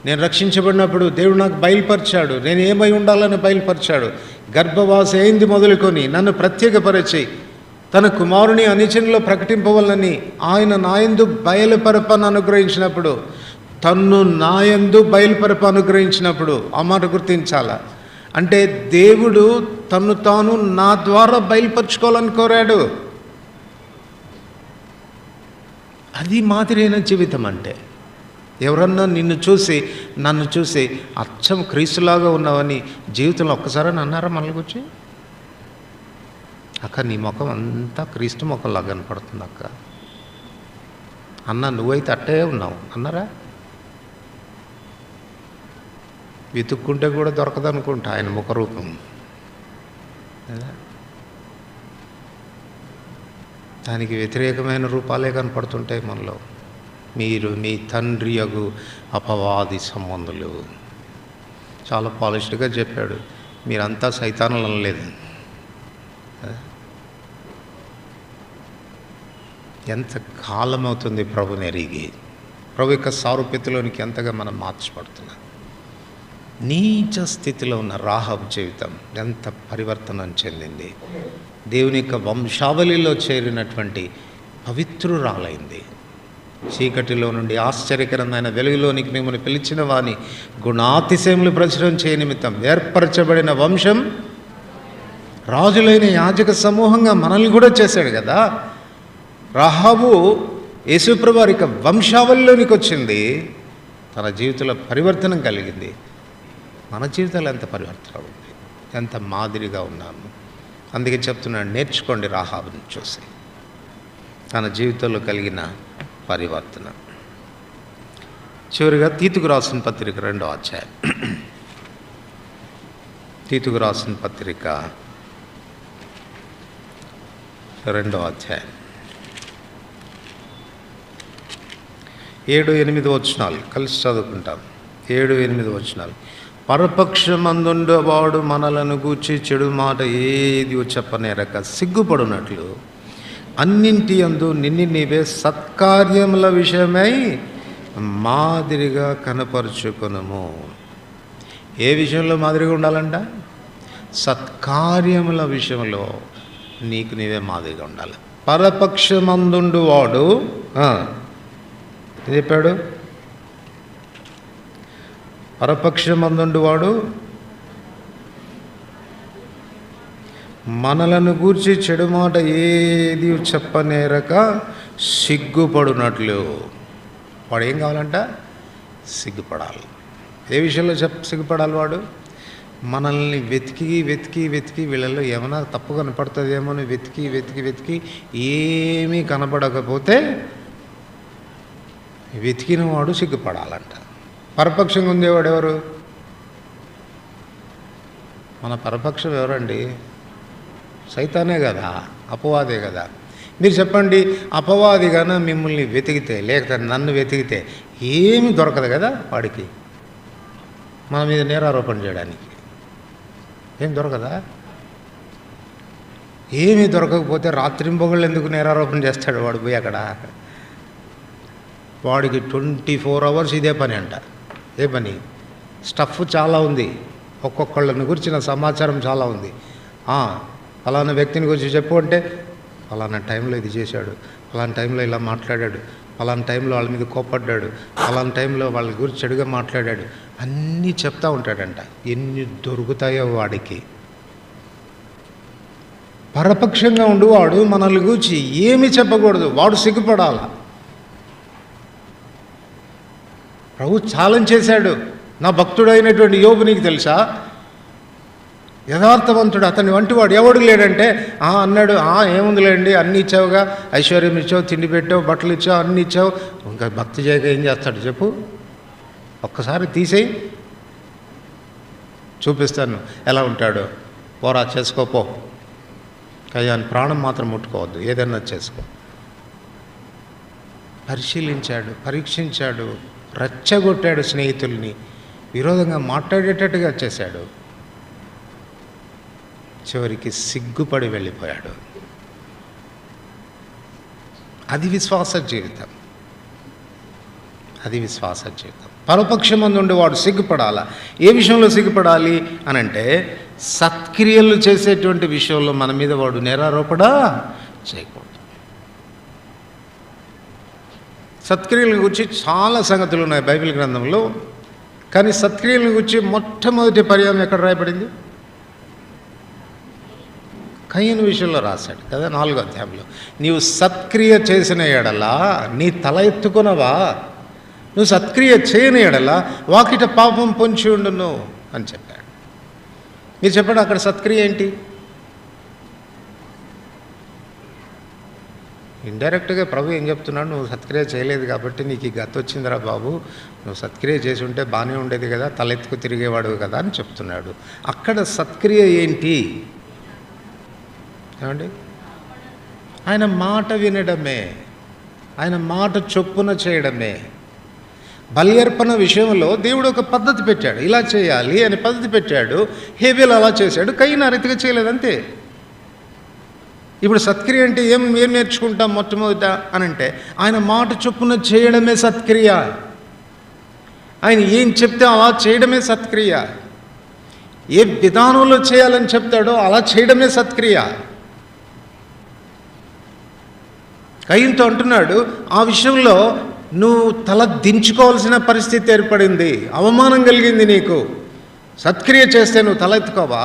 నేను రక్షించబడినప్పుడు దేవుడు నాకు బయలుపరిచాడు, నేను ఏమై ఉండాలని బయలుపరిచాడు. గర్భవాస అయింది మొదలుకొని నన్ను ప్రత్యేకపరిచి తన కుమారుని అనిచనలో ప్రకటింపవలనని ఆయన నాయందు బయలుపరపను అనుగ్రహించినప్పుడు, తన్ను నాయందు బయలుపరప అనుగ్రహించినప్పుడు, ఆ మాట గుర్తించాల. అంటే దేవుడు తన్ను తాను నా ద్వారా బయలుపరుచుకోవాలని కోరాడు. అది మాదిరైన జీవితం. అంటే ఎవరన్నా నన్ను చూసి అచ్చం క్రీస్తులాగా ఉన్నావని జీవితంలో ఒక్కసారి అన్నారా? మళ్ళీ వచ్చి, అక్క నీ ముఖం అంతా క్రీస్తు ముఖంలాగా కనపడుతుంది అక్క అన్న, నువ్వైతే అట్టే ఉన్నావు అన్నారా? వెతుక్కుంటే కూడా దొరకదనుకుంటా ఆయన ముఖరూపం. దానికి వ్యతిరేకమైన రూపాలే కనపడుతుంటాయి మనలో. మీరు మీ తండ్రి యగు అపవాది సంబంధులు. చాలా పాలిష్డ్గా చెప్పాడు, మీరంతా సైతానులు అనలేదు. ఎంత కాలం అవుతుంది ప్రభుని ఎరిగి, ప్రభు యొక్క సారూప్యతలోనికి ఎంతగా మనం మార్చబడుతున్నాం. నీచ స్థితిలో ఉన్న రాహాబు జీవితం ఎంత పరివర్తనం చెందింది. దేవుని యొక్క వంశావళిలో చేరినటువంటి పవిత్రురాలైంది. చీకటిలో నుండి ఆశ్చర్యకరమైన వెలుగులోనికి మిమ్మల్ని పిలిచిన వాని గుణాతిశయములు ప్రచురం చేయ నిమిత్తం ఏర్పరచబడిన వంశం, రాజులైన యాజక సమూహంగా మనల్ని కూడా చేశాడు కదా. రాహాబు యేసుప్రభు వారి వంశావళిలోనికి వచ్చింది, తన జీవితంలో పరివర్తనం కలిగింది. మన జీవితంలో ఎంత పరివర్తన ఉంది, ఎంత మాదిరిగా ఉన్నాము. అందుకే చెప్తున్నాను, నేర్చుకోండి రాహాబుని చూసి తన జీవితంలో కలిగిన పరివర్తన. చివరిగా తీతుకు రాసిన పత్రిక 2వ అధ్యాయం. తీతుకు రాసిన పత్రిక 2వ అధ్యాయం 7-8 వచనాలు కలిసి చదువుకుంటాం. 7-8 వచనాలు. పరపక్షమందుండేవాడు మనలను గూర్చి చెడు మాట ఏది చెప్పనేరక సిగ్గుపడునట్లు అన్నింటి యందు నిన్ను నీవే సత్కార్యముల విషయమై మాదిరిగా కనపరుచుకొనుము. ఏ విషయంలో మాదిరిగా ఉండాలంట? సత్కార్యముల విషయంలో నీకు నీవే మాదిరిగా ఉండాలి. పరపక్షమందుండు వాడు ఏం చెప్పాడు? పరపక్షమందుండు వాడు మనలను గూర్చి చెడు మాట ఏది చెప్పనేరక సిగ్గుపడునట్లు. వాడు ఏం కావాలంట? సిగ్గుపడాలి. ఏ విషయంలో సిగ్గుపడాలి? వాడు మనల్ని వెతికి వీళ్ళల్లో ఏమైనా తప్పు కనపడుతుందేమో అని వెతికి ఏమీ కనపడకపోతే వెతికిన వాడు సిగ్గుపడాలంట. పరపక్షంగా ఉండేవాడు ఎవరు? మన పరపక్షం ఎవరండి? సైతానే కదా, అపవాదే కదా. మీరు చెప్పండి, అపవాది గాన మిమ్మల్ని వెతికితే, లేకపోతే నన్ను వెతికితే ఏమి దొరకదు కదా వాడికి మన మీద నేరారోపణ చేయడానికి. ఏం దొరకదా? ఏమీ దొరకకపోతే రాత్రింబొగళ్ళు ఎందుకు నేరారోపణ చేస్తాడు వాడు పోయి అక్కడ? వాడికి 24 hours ఇదే పని అంట. ఏ పని? స్టఫ్ చాలా ఉంది, ఒక్కొక్కళ్ళని గురించిన సమాచారం చాలా ఉంది. ఫలానా వ్యక్తిని గురించి చెప్పు అంటే ఫలానా టైంలో ఇది చేశాడు, ఫలానా టైంలో ఇలా మాట్లాడాడు, ఫలానా టైంలో వాళ్ళ మీద కోపడ్డాడు, ఫలానా టైంలో వాళ్ళ గురించి చెడుగా మాట్లాడాడు, అన్నీ చెప్తూ ఉంటాడంట. ఎన్ని దొరుకుతాయో వాడికి. పరపక్షంగా ఉండువాడు మనల్ని గురించి ఏమీ చెప్పకూడదు, వాడు సిగ్గుపడాల. ప్రభు ఛాలెంజ్ చేశాడు. నా భక్తుడైనటువంటి యోబు నీకు తెలుసా? యథార్థవంతుడు, అతని వంటి వాడు ఎవడు లేడంటే అన్నాడు. ఏముందిలేండి, అన్నీ ఇచ్చావుగా, ఐశ్వర్యం ఇచ్చావు, తిండి పెట్టావు, బట్టలు ఇచ్చావు, అన్నీ ఇచ్చావు, ఇంకా భక్తి చేయక ఏం చేస్తాడు చెప్పు? ఒక్కసారి తీసేయి, చూపిస్తాను ఎలా ఉంటాడో. పోరా చేసుకోపో, కయ్యాని ప్రాణం మాత్రం ముట్టుకోవద్దు, ఏదన్నా చేసుకో. పరిశీలించాడు, పరీక్షించాడు, రెచ్చగొట్టాడు, స్నేహితుల్ని విరోధంగా మాట్లాడేటట్టుగా చేశాడు. చివరికి సిగ్గుపడి వెళ్ళిపోయాడు. అది విశ్వాస జీవితం. అది విశ్వాస జీవితం. పరపక్షమందు వాడు సిగ్గుపడాలా. ఏ విషయంలో సిగ్గుపడాలి అని అంటే, సత్క్రియలు చేసేటువంటి విషయంలో మన మీద వాడు నేరారోపణ చేయకూడదు. సత్క్రియల గురించి చాలా సంగతులు ఉన్నాయి బైబిల్ గ్రంథంలో. కానీ సత్క్రియల గురించి మొట్టమొదటి పర్యాయం ఎక్కడ రాయబడింది? కయీను విషయంలో రాశాడు కదా, 4వ అధ్యాయంలో. నీవు సత్క్రియ చేసిన ఎడలా నీ తల ఎత్తుకునవా? నువ్వు సత్క్రియ చేయని ఎడలా వాకిట పాపం పొంచి ఉండును అని చెప్పాడు. మీరు చెప్పండి, అక్కడ సత్క్రియ ఏంటి? ఇండైరెక్ట్గా ప్రభు ఏం చెప్తున్నాడు? నువ్వు సత్క్రియ చేయలేదు కాబట్టి నీకు ఈ గతి వచ్చిందిరా బాబు, నువ్వు సత్క్రియ చేసి ఉంటే బాగానే ఉండేది కదా, తలెత్తుకు తిరిగేవాడు కదా అని చెప్తున్నాడు. అక్కడ సత్క్రియ ఏంటి ఏమండి? ఆయన మాట వినడమే, ఆయన మాట చొప్పున చేయడమే. బలి అర్పణ విషయంలో దేవుడు ఒక పద్ధతి పెట్టాడు, ఇలా చేయాలి అని పద్ధతి పెట్టాడు. హేబెలు అలా చేశాడు, కయీను ఆ రీతిగా చేయలేదంతే. ఇప్పుడు సత్క్రియ అంటే ఏం నేర్చుకుంటాం మొట్టమొదట అని అంటే, ఆయన మాట చొప్పున చేయడమే సత్క్రియ. ఆయన ఏం చెప్తే అలా చేయడమే సత్క్రియ. ఏ విధానంలో చేయాలని చెప్తాడో అలా చేయడమే సత్క్రియ. కయీనుతో అంటున్నాడు, ఆ విషయంలో నువ్వు తల దించుకోవాల్సిన పరిస్థితి ఏర్పడింది, అవమానం కలిగింది నీకు. సత్క్రియ చేస్తే నువ్వు తల ఎత్తుకోవా?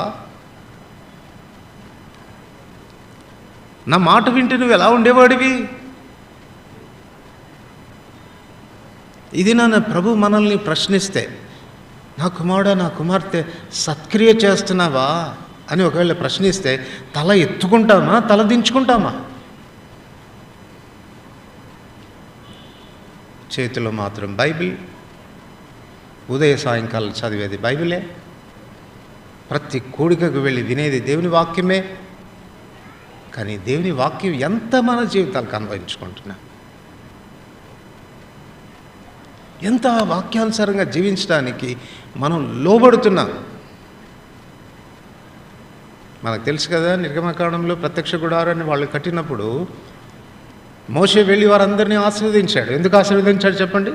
నా మాట వింటే నువ్వు ఎలా ఉండేవాడివి? ఇది నా ప్రభు మనల్ని ప్రశ్నిస్తే, నా కుమారుడా, నా కుమార్తె సత్క్రియ చేస్తున్నావా అని ఒకవేళ ప్రశ్నిస్తే తల ఎత్తుకుంటామా, తల దించుకుంటామా? చేతిలో మాత్రం బైబిల్, ఉదయ సాయంకాలం చదివేది బైబిలే, ప్రతి కూడికకు వెళ్ళి వినేది దేవుని వాక్యమే. కానీ దేవుని వాక్యం ఎంత మన జీవితాలకు అన్వయించుకుంటున్నా, ఎంత వాక్యానుసారంగా జీవించడానికి మనం లోబడుతున్నాం. మనకు తెలుసు కదా, నిర్గమకాండంలో ప్రత్యక్ష గుడారాన్ని వాళ్ళు కట్టినప్పుడు మోషే వెళ్ళి వారందరినీ ఆశీర్వదించాడు. ఎందుకు ఆశీర్వదించాడు చెప్పండి?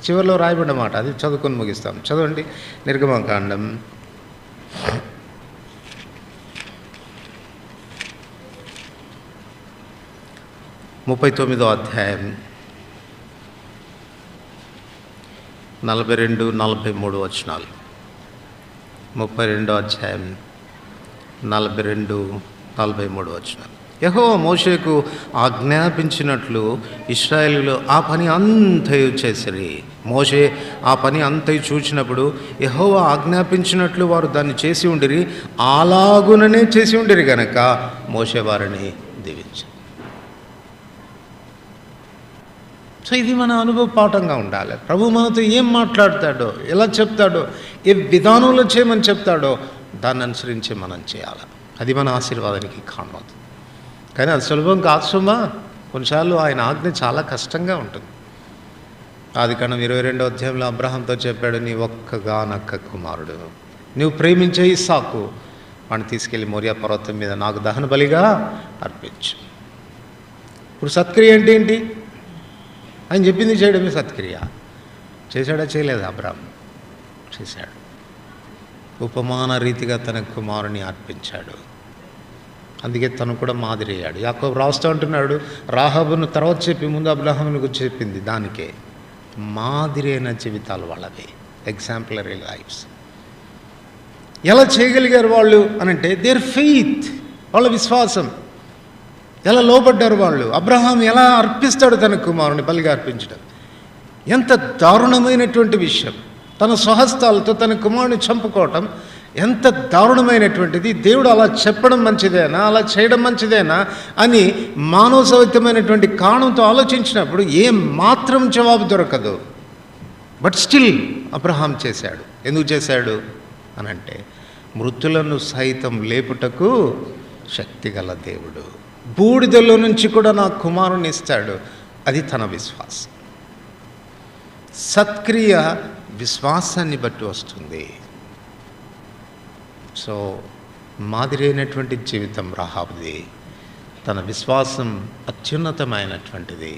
చివరిలో రాయబడిన మాట, అది చదువుకొని ముగిస్తాం. చదవండి, నిర్గమకాండం 39వ అధ్యాయం 42-43 వచనాలు. 32వ అధ్యాయం 42-43 వచనాలు. యెహోవా మోషేకు ఆజ్ఞాపించినట్లు ఇశ్రాయేలీయులు ఆ పని అంతయు చేసిరి. మోషే ఆ పని అంతయు చూచినప్పుడు యెహోవా ఆజ్ఞాపించినట్లు వారు దాన్ని చేసి ఉండిరి, అలాగుననే చేసి ఉండిరి గనక మోషే వారిని దీవించారు. సో ఇది మన అనుభవ పాఠంగా ఉండాలి. ప్రభు మనతో ఏం మాట్లాడతాడో, ఎలా చెప్తాడో, ఏ విధానంలో చేయమని చెప్తాడో దాన్ని అనుసరించి మనం చేయాలి. అది మన ఆశీర్వాదానికి కారణమవుతుంది. కానీ అది సులభం కాదు సుమా. కొన్నిసార్లు ఆయన ఆజ్ఞ చాలా కష్టంగా ఉంటుంది. ఆదికాండం 22వ అధ్యాయంలో అబ్రహాంతో చెప్పాడు, నీ ఒక్కగానొక్క కుమారుడు, నువ్వు ప్రేమించే ఇస్సాకు, వాడిని తీసుకెళ్ళి మోరియా పర్వతం మీద నాకు దహన బలిగా అర్పించు. ఇప్పుడు సత్క్రియ అంటే ఏంటి? ఆయన చెప్పింది చేయడమే సత్క్రియ. చేశాడా? చేయలేదు. అబ్రహాం చేశాడు. ఉపమాన రీతిగా తన కుమారుని అర్పించాడు. అందుకే తను కూడా మాదిరి అయ్యాడు. యాకోబు రాస్తూ అంటున్నాడు, రాహాబును తర్వాత చెప్పి ముందు అబ్రహామును గురించి చెప్పింది. దానికే మాదిరి అయిన జీవితాలు వాళ్ళవి, ఎగ్జాంపులరీ లైఫ్స్. ఎలా చేయగలిగారు వాళ్ళు అనంటే దేర్ ఫెయిత్, వాళ్ళ విశ్వాసం. ఎలా లోబడ్డారు వాళ్ళు. అబ్రహాం ఎలా అర్పిస్తాడు తన కుమారుని బలిగా అర్పించడం. ఎంత దారుణమైనటువంటి విషయం. తన స్వహస్తాలతో తన కుమారుని చంపుకోవటం ఎంత దారుణమైనటువంటిది. దేవుడు అలా చెప్పడం మంచిదేనా, అలా చేయడం మంచిదేనా అని మానవ సహితమైనటువంటి కారణంతో ఆలోచించినప్పుడు ఏం మాత్రం జవాబు దొరకదు. బట్ స్టిల్ అబ్రహాం చేశాడు. ఎందుకు చేశాడు అనంటే మృతులను సైతం లేపుటకు శక్తిగల దేవుడు, బూడిదలో నుంచి కూడా నా కుమారుని ఇస్తాడు. అది తన విశ్వాసం. సత్క్రియ విశ్వాసాన్ని బట్టి వస్తుంది. సో మాదిరి అయినటువంటి జీవితం రాహాబుది. తన విశ్వాసం అత్యున్నతమైనటువంటిది.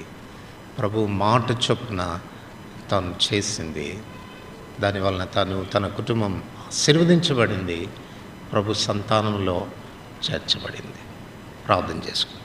ప్రభు మాట చొప్పున తను చేసింది. దానివలన తన కుటుంబం ఆశీర్వదించబడింది. ప్రభు సంతానంలో చేర్చబడింది. ప్రార్థన చేసుకుందాం.